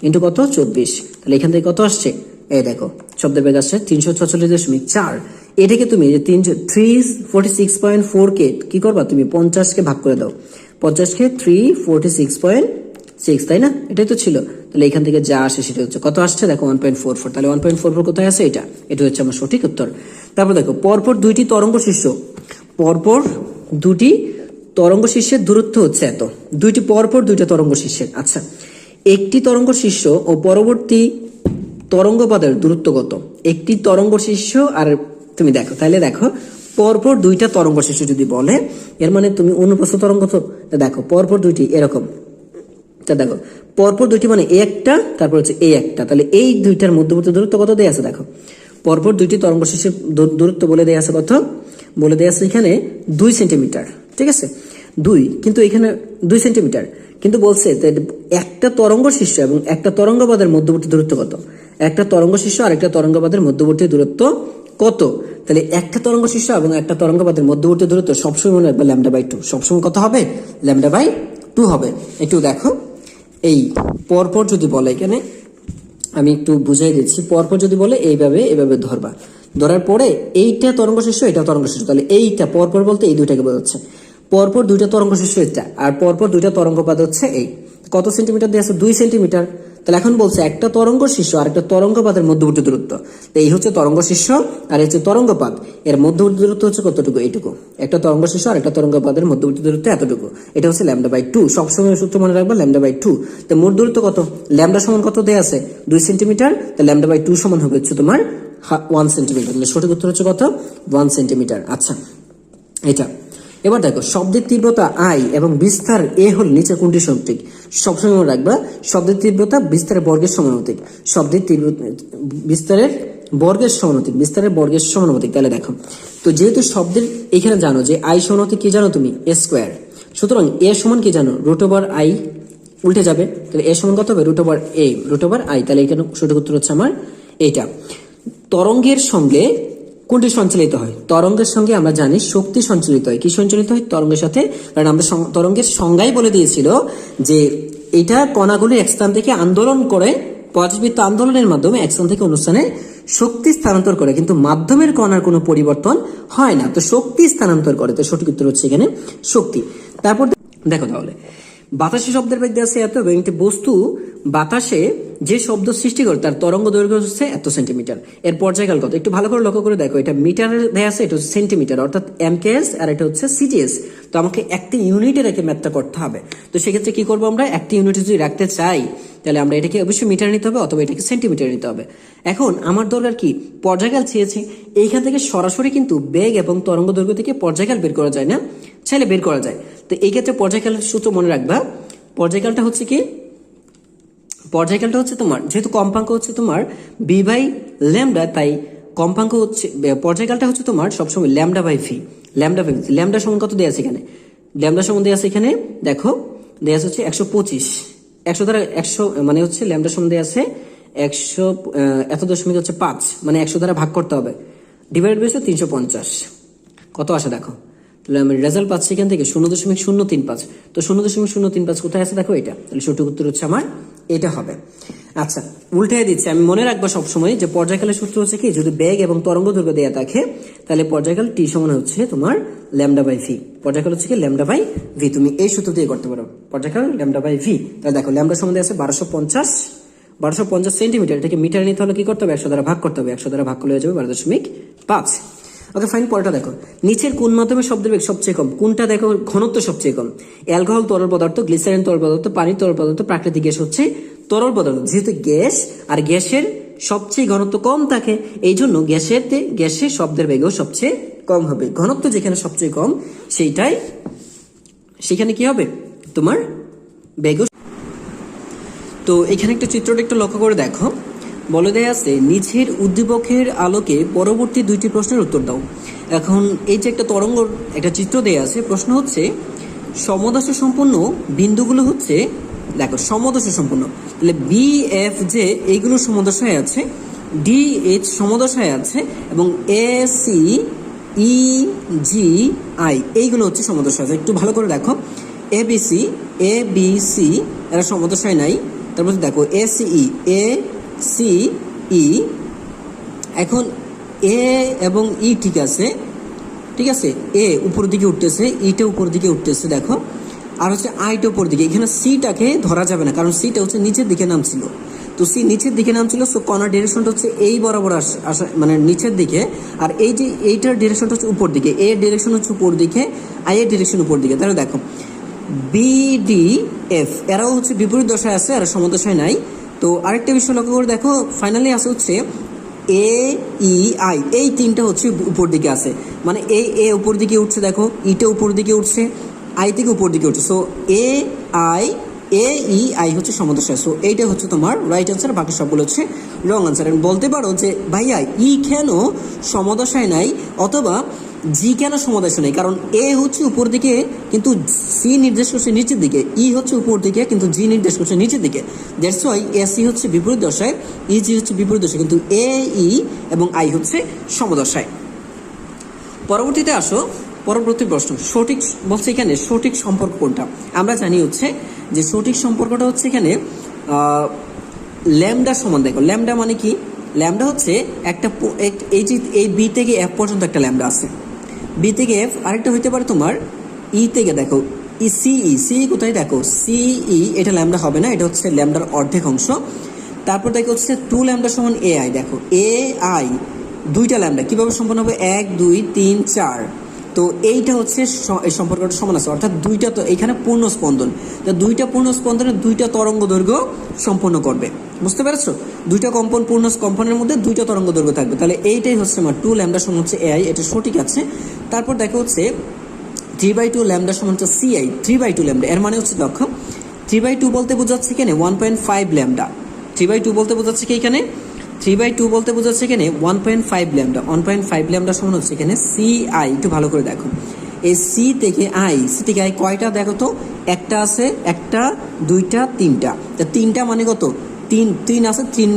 ইন্টু কত 24। তাহলে এখান থেকে কত আসছে, এই দেখো শব্দের বেগ আসছে 346.4। এটাকে তুমি 346.4 কে কি করবা তুমি 50 কে ভাগ করে দাও, 50 কে 346.6, তাই না, এটাই তো ছিল। তাহলে এখান থেকে যা আসে সেটা হচ্ছে কত আসছে দেখো 1.44। তাহলে 1.44 কোথায় আছে, এটা হচ্ছে আমার সঠিক উত্তর। তারপর দেখো পরপর দুইটি তরঙ্গ শীর্ষ, পরপর দুটি তরঙ্গ শীর্ষের দূরত্ব হচ্ছে এত, পরপর দুইটা তরঙ্গ শীর্ষের। আচ্ছা, একটি তরঙ্গ শীর্ষ ও পরবর্তী তরঙ্গপদের দূরত্ব কত, একটি তরঙ্গ শীর্ষ আর তুমি দেখো, তাহলে দেখো পরপর দুইটা তরঙ্গ শীর্ষ যদি বলে এর মানে তুমি অনুপ্রস্থ তরঙ্গ তো দেখো পরপর দুইটি এরকম, তা দেখো পরপর দুইটি মানে এ একটা তারপর হচ্ছে এই একটা, তাহলে এই দুইটার মধ্যবর্তী দূরত্ব কত দেয়া আছে দেখো, পরপর দুইটি তরঙ্গ শীর্ষের দূরত্ব বলে দেয়া আছে কত, বলে দেয়া আছে এখানে 2 সেন্টিমিটার। ঠিক আছে 2, কিন্তু এখানে 2 সেন্টিমিটার, কিন্তু বলছে একটা তরঙ্গ শীর্ষ এবং একটা তরঙ্গপথের মধ্যবর্তী দূরত্ব কত, একটা তরঙ্গ শীর্ষ আর একটা তরঙ্গপথের মধ্যবর্তী দূরত্ব কত। তাহলে একটা তরঙ্গ শীর্ষ এবং একটা তরঙ্গপথের মধ্যবর্তী দূরত্ব সবসময় মনে রাখবে λ/2, সবসময় কত হবে λ/2 হবে। একটু দেখো এই পরপর যদি বলে, এখানে আমি একটু বুঝাই দিচ্ছি, পরপর যদি বলে এইভাবে ধরবা, ধরার পরে এইটা তরঙ্গ শীর্ষ এটা তরঙ্গ শীর্ষ, তাহলে এইটা পরপর বলতে এই দুইটাকে বোঝাচ্ছে, পরপর দুইটা তরঙ্গ শীর্ষ এটা আর পরপর দুইটা তরঙ্গপথ হচ্ছে এই কত সেন্টিমিটার দেওয়া আছে 2 সেন্টিমিটার। তাহলে এখন বলছে একটা তরঙ্গ শীর্ষ আর একটা তরঙ্গপাতের মধ্যবর্তী দূরত্ব। তো এই হচ্ছে তরঙ্গ শীর্ষ আর এই হচ্ছে তরঙ্গপাত, এর মধ্যবর্তী দূরত্ব হচ্ছে কতটুকু? এইটুকু। একটা তরঙ্গ শীর্ষ আর একটা তরঙ্গপাতের মধ্যবর্তী দূরত্ব এতটুকু। এটা হচ্ছে λ/2। সবসময় সূত্র মনে রাখবা λ/2। তো মোট দূরত্ব কত? ল্যামডা সমান কত দেয়া আছে? 2 সেন্টিমিটার। তো λ/2 সমান হবে হচ্ছে তোমার 1 সেন্টিমিটার। তাহলে সঠিক উত্তর হচ্ছে কত? 1 সেন্টিমিটার। আচ্ছা, এটা এবার দেখো শব্দের তীব্রতা আই এবং বিস্তার এ হল নিচে কোনটি সঠিক? সবসময় মনে রাখবা শব্দের তীব্রতা বিস্তারের বর্গের সমানুপাতিক। শব্দের তীব্রতা বিস্তারের বর্গের সমানুপাতিক, বিস্তারের বর্গের সমানুপাতিক। তাহলে দেখো, তো যেহেতু শব্দের এখানে জানো যে আই সমানুপাতিক কি জানো তুমি? এ স্কোয়ার। সুতরাং এ সমান কি জানো? √i উল্টে যাবে। তাহলে এ সমান কত হবে? √i। তাহলে এখানে সঠিক উত্তর হচ্ছে আমার এইটা। তরঙ্গের সঙ্গে কোনটি সঞ্চালিত হয়? তরঙ্গের সঙ্গে আমরা জানি শক্তি সঞ্চালিত হয়। কি সঞ্চালিত হয়? তরঙ্গের সাথে। কারণ আমরা তরঙ্গের সংজ্ঞাই বলে দিয়েছিল যে এটা কণাগুলি এক স্থান থেকে আন্দোলন করে, পর্যাবৃত্ত আন্দোলনের মাধ্যমে এক স্থান থেকে অন্য স্থানে শক্তি স্থানান্তর করে, কিন্তু মাধ্যমের কণার কোনো পরিবর্তন হয় না। তো শক্তি স্থানান্তর করে। তো সঠিক উত্তর হচ্ছে এখানে শক্তি। তারপর দেখো তাহলে বাতাসে শব্দের বেগ দেওয়া আছে এত, এবং একটি বস্তু বাতাসে যে শব্দ সৃষ্টি করে তার তরঙ্গ দৈর্ঘ্য হচ্ছে এত সেন্টিমিটার। এর পর্যায়কাল কত? একটু ভালো করে লক্ষ্য করে দেখো, এটা মিটারে দেওয়া আছে, এটা হচ্ছে সেন্টিমিটার, অর্থাৎ এমকেএস, আর এটা হচ্ছে সিটিএস। তো আমাকে একটি ইউনিটে রেখে ম্যাথটা করতে হবে। তো সেক্ষেত্রে কি করবো আমরা? একটি ইউনিটে যদি রাখতে চাই তাহলে আমরা এটাকে অবশ্যই মিটার নিতে হবে অথবা এটাকে সেন্টিমিটার নিতে হবে। এখন আমার দরকার কি? পর্যায়কাল চেয়েছে। এইখান থেকে সরাসরি কিন্তু বেগ এবং তরঙ্গ দৈর্ঘ্য থেকে পর্যায়কাল বের করা যায় না, চাইলে বের করা যায়। তো এই ক্ষেত্রে পর্যায়কালের সূত্র মনে রাখবা। পর্যায়কালটা হচ্ছে কি? পর্যায়কালটা হচ্ছে তোমার, যেহেতু কম্পাঙ্ক হচ্ছে তোমার b/λ, তাই কম্পাঙ্ক হচ্ছে, পর্যায়কালটা হচ্ছে তোমার সবসময় λ/v। ল্যামডা সমান কত দেয়া আছে এখানে? ল্যামডা সমান দেয়া আছে এখানে, দেখো দেয়া আছে হচ্ছে 125। 100 দ্বারা 100 মানে হচ্ছে ল্যামডা সমান দেয়া আছে 100 এত দশমিক হচ্ছে 5, মানে 100 দ্বারা ভাগ করতে হবে, ডিভাইড বাই 350। কত আসে দেখো? তাহলে আমি রেজাল্ট পাচ্ছি এখান থেকে 0.035। তো 0.035 কোথায় আছে দেখো? এটা। তাহলে সঠিক উত্তর হচ্ছে আমার এটা হবে। আচ্ছা, উল্টে দিচ্ছি। আমি মনে রাখবো সবসময় যে পর্যায়কালের সূত্র হচ্ছে কি? যদি বেগ এবং তরঙ্গ দৈর্ঘ্য দেয়া থাকে তাহলে পর্যায়কাল টি সমান হচ্ছে তোমার λ/v। পর্যায়কাল হচ্ছে কি? λ/v। তুমি এই সূত্র দিয়ে করতে পারো, পর্যায়কাল λ/v। তাহলে দেখো ল্যামডা সমান দেয়া আছে 1250 সেন্টিমিটার। এটাকে মিটার নিতে হলে কি করতে হবে? 100 দ্বারা ভাগ করতে হবে। 100 দ্বারা ভাগ করলে হয়ে যাবে 12.5। Okay fine. পরেরটা দেখো, নিচের কোন মাধ্যমে শব্দের বেগ সবচেয়ে কম? কোনটা দেখো ঘনত্ব সবচেয়ে কম? অ্যালকোহল তরল পদার্থ, গ্লিসারিন তরল পদার্থ, পানি তরল পদার্থ, প্রাকৃতিক গ্যাস হচ্ছে তরল পদার্থ। যেহেতু গ্যাস আর গ্যাসের সবচেয়ে ঘনত্ব কম থাকে, এই জন্য গ্যাসের শব্দের বেগও সবচেয়ে কম হবে। ঘনত্ব যেখানে সবচেয়ে কম সেখানে কি হবে? তোমার বেগও। তো এখানে একটা চিত্রটা একটু লক্ষ্য করে দেখো। বলে দেয়া আছে নিচের উদ্দীপকের আলোকে পরবর্তী 2টি প্রশ্নের উত্তর দাও। এখন এই যে একটা তরঙ্গ একটা চিত্র দেয়া আছে, প্রশ্ন হচ্ছে সমদশা সম্পন্ন বিন্দুগুলো হচ্ছে, দেখো সমদশা সম্পন্ন, তাহলে বি এফ জে এইগুলো সমদশায় আছে, ডি এইচ সমদশায় আছে, এবং A C E G I এইগুলো হচ্ছে সমদশায় আছে। একটু ভালো করে দেখো, এ বি সি এরা সমদশায় নাই। তারপর দেখো এ সি ই, এখন এ এবং ই ঠিক আছে, এ উপর দিকে উঠতেছে, ইটা উপর দিকে উঠতেছে দেখো, আর হচ্ছে আইটা উপর দিকে। এখানে সিটাকে ধরা যাবে না, কারণ সিটা হচ্ছে নিচের দিকে নামছিল। তো সি নিচের দিকে নামছিল, সো কণার ডিরেকশনটা হচ্ছে এই বরাবর আসা, মানে নিচের দিকে। আর এই যে এইটার ডিরেকশনটা হচ্ছে উপর দিকে, এর ডিরেকশন হচ্ছে উপর দিকে, আই এর ডিরেকশন উপর দিকে। তাহলে দেখো BDF এরাও হচ্ছে বিপরীত দশায় আছে, আর সমদশায় নাই। তো আরেকটা বিষয় লক্ষ্য করে দেখো, ফাইনালি আছে হচ্ছে AEI, এই তিনটা হচ্ছে উপর দিকে আছে, মানে এ উপর দিকে উঠছে, দেখো ইটা উপর দিকে উঠছে, আই থেকে উপর দিকে উঠছে। সো AEI হচ্ছে সমদশায়। সো এইটা হচ্ছে তোমার রাইট অ্যান্সার, বাকি সবগুলো হচ্ছে রং অ্যান্সার। বলতে পারো যে ভাইয়া ই কেন সমদশায় নাই, অথবা জি কেন সমদশায় নাই? কারণ এ হচ্ছে উপর দিকে কিন্তু সি নির্দেশ করছে নিচের দিকে, ই হচ্ছে উপর দিকে কিন্তু জি নির্দেশ করছে নিচের দিকে। দ্যাটস ওয়াই এসি হচ্ছে বিপরীত দশায়, ই জি হচ্ছে বিপরীত দশায়, কিন্তু এ ই এবং আই হচ্ছে সমদশায়। পরবর্তীতে আসো, পরবর্তী প্রশ্ন সঠিক বলছে এখানে সঠিক সম্পর্ক কোনটা? আমরা জানি হচ্ছে যে সঠিক সম্পর্কটা হচ্ছে এখানে ল্যামডা সমান, দেখো ল্যামডা মানে কি? ল্যামডা হচ্ছে একটা এই বি থেকে এফ পর্যন্ত একটা ল্যামডা আছে, বি থেকে এফ, আরেকটা হইতে পারে তোমার ই থেকে, দেখো সিই সিই কোথায় দেখো, সিই এটা ল্যামডা হবে না, এটা হচ্ছে ল্যামডার অর্ধেক অংশ। তারপর দেখো হচ্ছে 2 ল্যামডা সমান এআই, দেখো এআই দুইটা ল্যামডা কিভাবে সম্পন্ন হবে, 1 2 3 4। তো এইটা হচ্ছে এই সম্পর্কটা সমান আছে, অর্থাৎ দুইটা তো এখানে পূর্ণ স্পন্দন, তো দুইটা পূর্ণ স্পন্দনের দুইটা তরঙ্গ দৈর্ঘ্য সম্পন্ন করবে, বুঝতে পেরেছো? দুইটা কম্পন পূর্ণ কম্পনের মধ্যে দুইটা তরঙ্গ দৈর্ঘ্য থাকবে, তাহলে এইটাই হচ্ছে আমার 2 ল্যামডা সমান হচ্ছে এআই, এটা সঠিক আছে। তারপর দেখো হচ্ছে 3/2 ল্যামডা সমান হচ্ছে সিআই, 3/2 ল্যামডা, এর মানে হচ্ছে দেখো 3/2 বলতে বোঝাচ্ছে এখানে 1.5 ল্যামডা, 3/2 বলতে বোঝাচ্ছে কি এখানে 3/2 বলতে বোঝাচ্ছে এখানে 1.5 ল্যামডা, 1.5 ল্যামডা সমান হচ্ছে এখানে সিআই। একটু ভালো করে দেখো, এই সি থেকে আই কয়টা দেখো তো, একটা আছে, একটা দুইটা তিনটা, তা তিনটা মানে কত, তিন আছে, 3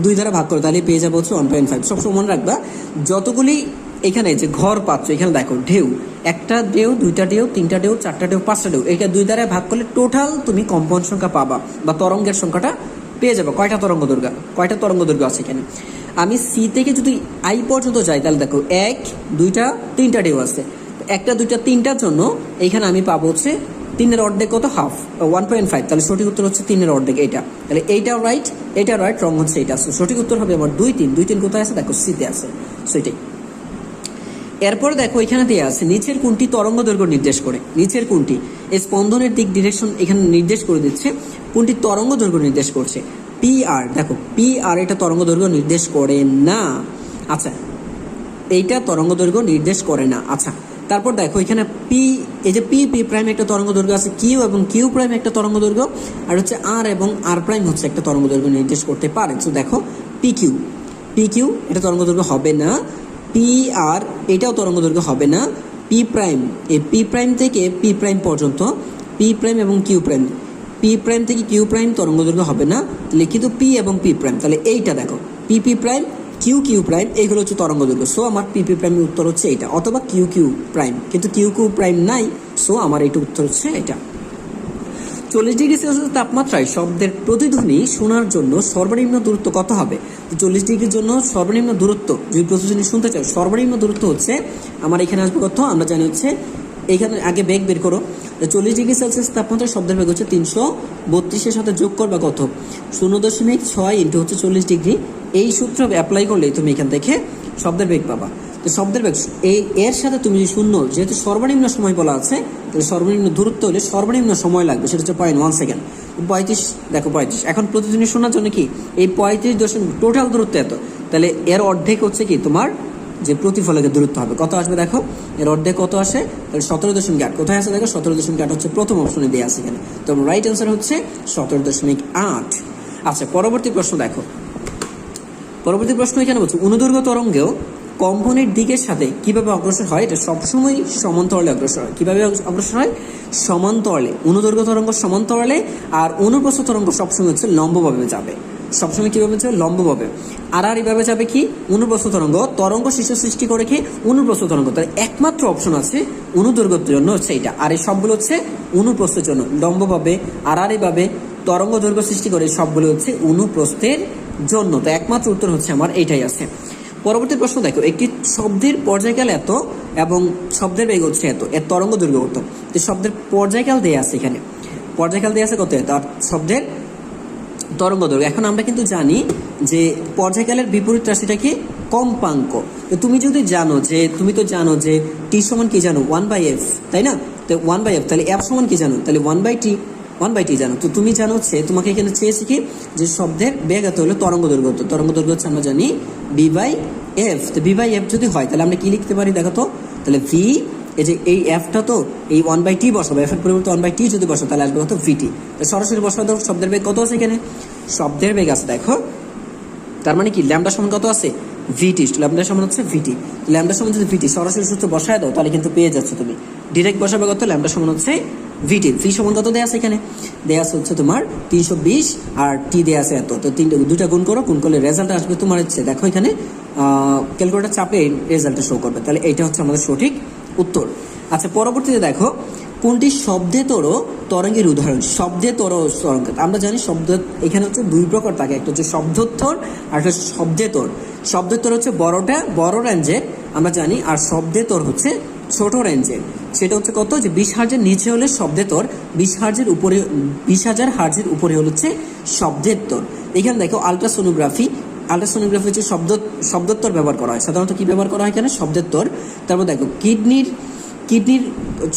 2 দ্বারা ভাগ করো তাহলে পেয়ে যাবো হচ্ছে 1.5। সবসময় মনে রাখবা যতগুলি এখানে যে ঘর পাচ্ছ, এখানে দেখো ঢেউ, একটা ঢেউ, দুইটা ঢেউ, তিনটা ঢেউ, চারটা ঢেউ, পাঁচটা ঢেউ, এটা 2 দ্বারা ভাগ করলে টোটাল তুমি কম্পন সংখ্যা পাবা বা তরঙ্গের সংখ্যাটা পেয়ে যাবে। কয়টা তরঙ্গ দৈর্ঘ্য আছে এখানে। আমি সি থেকে যদি আই পর্যন্ত যাই তাহলে দেখো 1 2টা 3টা ঢেউ আছে, একটা দুইটা তিনটার জন্য এইখানে আমি পাবো হচ্ছে 3-এর অর্ধেক কত, হাফ, 1.5, তাহলে সঠিক উত্তর হচ্ছে 3-এর অর্ধেক এইটা, তাহলে এইটাও রাইট, এটা রাইট, রং হচ্ছে এইটা। সঠিক উত্তর হবে আমার 2 3, 2 3 কোথায় আছে দেখো, সিতে আছে, সেটাই। এরপর দেখো এখানে দেওয়া আছে নিচের কোনটি তরঙ্গ দৈর্ঘ্য নির্দেশ করে, নিচের কোনটি, এই স্পন্দনের দিক ডিরেকশন এখানে নির্দেশ করে দিচ্ছে, কোনটি তরঙ্গ দৈর্ঘ্য নির্দেশ করছে, PR, দেখো PR এটা তরঙ্গ দৈর্ঘ্য নির্দেশ করে না, আচ্ছা এইটা তরঙ্গ দৈর্ঘ্য নির্দেশ করে না, আচ্ছা। তারপর দেখো এখানে পি, এই যে পি প্রাইম একটা তরঙ্গ দৈর্ঘ্য আছে, কিউ এবং কিউ প্রাইম একটা তরঙ্গ দৈর্ঘ্য, আর হচ্ছে আর এবং আর প্রাইম হচ্ছে একটা তরঙ্গ দৈর্ঘ্য নির্দেশ করতে পারে। তো দেখো পি কিউ এটা তরঙ্গ দৈর্ঘ্য হবে না, পি আর এটাও তরঙ্গ দৈর্ঘ্য হবে না, পি প্রাইম, এই পি প্রাইম থেকে পি প্রাইম পর্যন্ত, পি প্রাইম এবং কিউ প্রাইম, পি প্রাইম থেকে কিউ প্রাইম তরঙ্গ দৈর্ঘ্য হবে না, লিখিত পি এবং পি প্রাইম, তাহলে এইটা দেখো পি প্রাইম কিউ প্রাইম এইগুলো হচ্ছে তরঙ্গ দৈর্ঘ্য, সো আমার পি প্রাইমের উত্তর হচ্ছে এইটা, অথবা কিউ প্রাইম, কিন্তু কিউ প্রাইম নাই, সো আমার এইটা উত্তর হচ্ছে এটা। 40 ডিগ্রি সেলসিয়াস তাপমাত্রায় শব্দের প্রতিধ্বনি শোনার জন্য সর্বনিম্ন দূরত্ব কত হবে? 40 ডিগ্রির জন্য সর্বনিম্ন দূরত্ব যদি প্রতিধ্বনি শুনতে চাও, সর্বনিম্ন দূরত্ব হচ্ছে আমার এখানে আসবে কত, আমরা জানি হচ্ছে এখানে আগে বেগ বের করো, 40 ডিগ্রি সেলসিয়াস তাপমাত্রায় শব্দের বেগ হচ্ছে 332-এর সাথে যোগ করবা কত, 0.6 ইন্টু হচ্ছে 40 ডিগ্রি, এই সূত্র অ্যাপ্লাই করলে তুমি এখান থেকে শব্দের বেগ পাবা। তো শব্দের বেগ এর সাথে তুমি যদি শূন্য, যেহেতু সর্বনিম্ন সময় বলা আছে, তাহলে সর্বনিম্ন দূরত্ব হলে সর্বনিম্ন সময় লাগবে, সেটা হচ্ছে 0.1 সেকেন্ড, 35, দেখো 35। এখন প্রতিদিন শোনার জন্য কি এই 35 টোটাল দূরত্ব এত, তাহলে এর অর্ধেক হচ্ছে কি তোমার যে প্রতিফলকের দূরত্ব হবে, কত আসবে দেখো, এর অর্ধেক কত আসে, তাহলে 17.8 কোথায় আছে দেখো, 17.8 হচ্ছে প্রথম অপশনে দেওয়া আছে এখানে, তো রাইট অ্যান্সার হচ্ছে 17.8। আচ্ছা পরবর্তী প্রশ্ন দেখো, পরবর্তী প্রশ্ন এখানে বলছে অনুদৈর্ঘ্য তরঙ্গেও কম্পনের দিকের সাথে কিভাবে অগ্রসর হয়, এটা সবসময় সমান্তরালে অগ্রসর হয়, কিভাবে অগ্রসর হয়, সমান্তরালে, অনুদৈর্ঘ্য তরঙ্গ সমান্তরালে, আর অনুপ্রস্থ তরঙ্গ সবসময় হচ্ছে লম্বভাবে যাবে, সবসময় কিভাবে যাবে, লম্বভাবে, আর এইভাবে যাবে কি অনুপ্রস্থ তরঙ্গ শীর্ষ সৃষ্টি করে কি অনুপ্রস্থ তরঙ্গ, তার একমাত্র অপশন আছে অনুদৈর্ঘ্যের জন্য হচ্ছে এটা, আর এই সবগুলো হচ্ছে অনুপ্রস্থের জন্য, লম্বভাবে আর এইভাবে তরঙ্গ দৈর্ঘ্য সৃষ্টি করে সবগুলো হচ্ছে অনুপ্রস্থের জন্য, তো একমাত্র উত্তর হচ্ছে আমার এইটাই আছে। পরবর্তী প্রশ্ন দেখো, একটি শব্দের পর্যায়কাল এত এবং শব্দের বেগ হচ্ছে এত, এর তরঙ্গ দৈর্ঘ্য কত, তো শব্দের পর্যায়কাল দেয়া আছে এখানে, পর্যায়কাল দেয়া আছে কত এত, আর শব্দের তরঙ্গ দৈর্ঘ্য। এখন আমরা কিন্তু জানি যে পর্যায়কালের বিপরীত রাশিটা কি, কম্পাঙ্ক। তো তুমি যদি জানো যে, তুমি তো জানো যে টি সমান কি জানো 1/f, তাই না, তো 1/f, তাহলে f সমান কি জানো, তাহলে 1/t জানো, তো তুমি জানো হচ্ছে তোমাকে এখানে চেয়েছি কি যে শব্দের বেগ এত হলে তরঙ্গ দৈর্ঘ্য, তো তরঙ্গ দৈর্ঘ্য হচ্ছে আমরা জানি b/f, তো b/f যদি হয় তাহলে আমরা কি লিখতে পারি দেখো তো, তাহলে v, এই যে এই এফটা তো এই 1/t বসাবো, এফ এর পরিবর্তে 1/t যদি বসাবো তাহলে আসবে কত vt, তো সরাসরি বসাবো, দেখো শব্দের বেগ কত আছে এখানে, শব্দের বেগ আছে দেখো, তার মানে কি ল্যামডা সমান কত আছে vt, ল্যামডা সমান হচ্ছে vt, ল্যামডা সমান যদি vt সরাসরি সূত্র বসায় দাও তাহলে কিন্তু পেয়ে যাচ্ছে, তুমি ডিরেক্ট বসাবে কত, ল্যামডা সমান হচ্ছে vt, v সমান কত দেয়া আছে এখানে, দেয়া আছে হচ্ছে তোমার 320 আর t দেয়া আছে এত, তো দুইটা গুণ করলে রেজাল্ট আসবে তোমার হচ্ছে দেখো এখানে ক্যালকুলেটর চাপে রেজাল্টটা শো করবে, তাহলে এইটা হচ্ছে আমাদের সঠিক উত্তর। আচ্ছা পরবর্তীতে দেখো, কোনটি শব্দেতর তরঙ্গের উদাহরণ, শব্দেতর তরঙ্গ, আমরা জানি শব্দ এখানে হচ্ছে 2 প্রকার থাকে, একটা হচ্ছে শব্দোত্তর আর একটা শব্দেতর। শব্দোত্তর হচ্ছে বড় রেঞ্জের আমরা জানি, আর শব্দেতর হচ্ছে ছোট রেঞ্জের, সেটা হচ্ছে কত, যে 20 হার্জের নিচে হলে শব্দের তর, 20 হার্জের উপরে 20,000 হার্জের উপরে হচ্ছে শব্দের তর। এখানে দেখো আলট্রাসোনোগ্রাফি হচ্ছে শব্দোত্তর ব্যবহার করা হয়। সাধারণত কি ব্যবহার করা হয় এখানে, শব্দের তর। তারপর দেখো কিডনির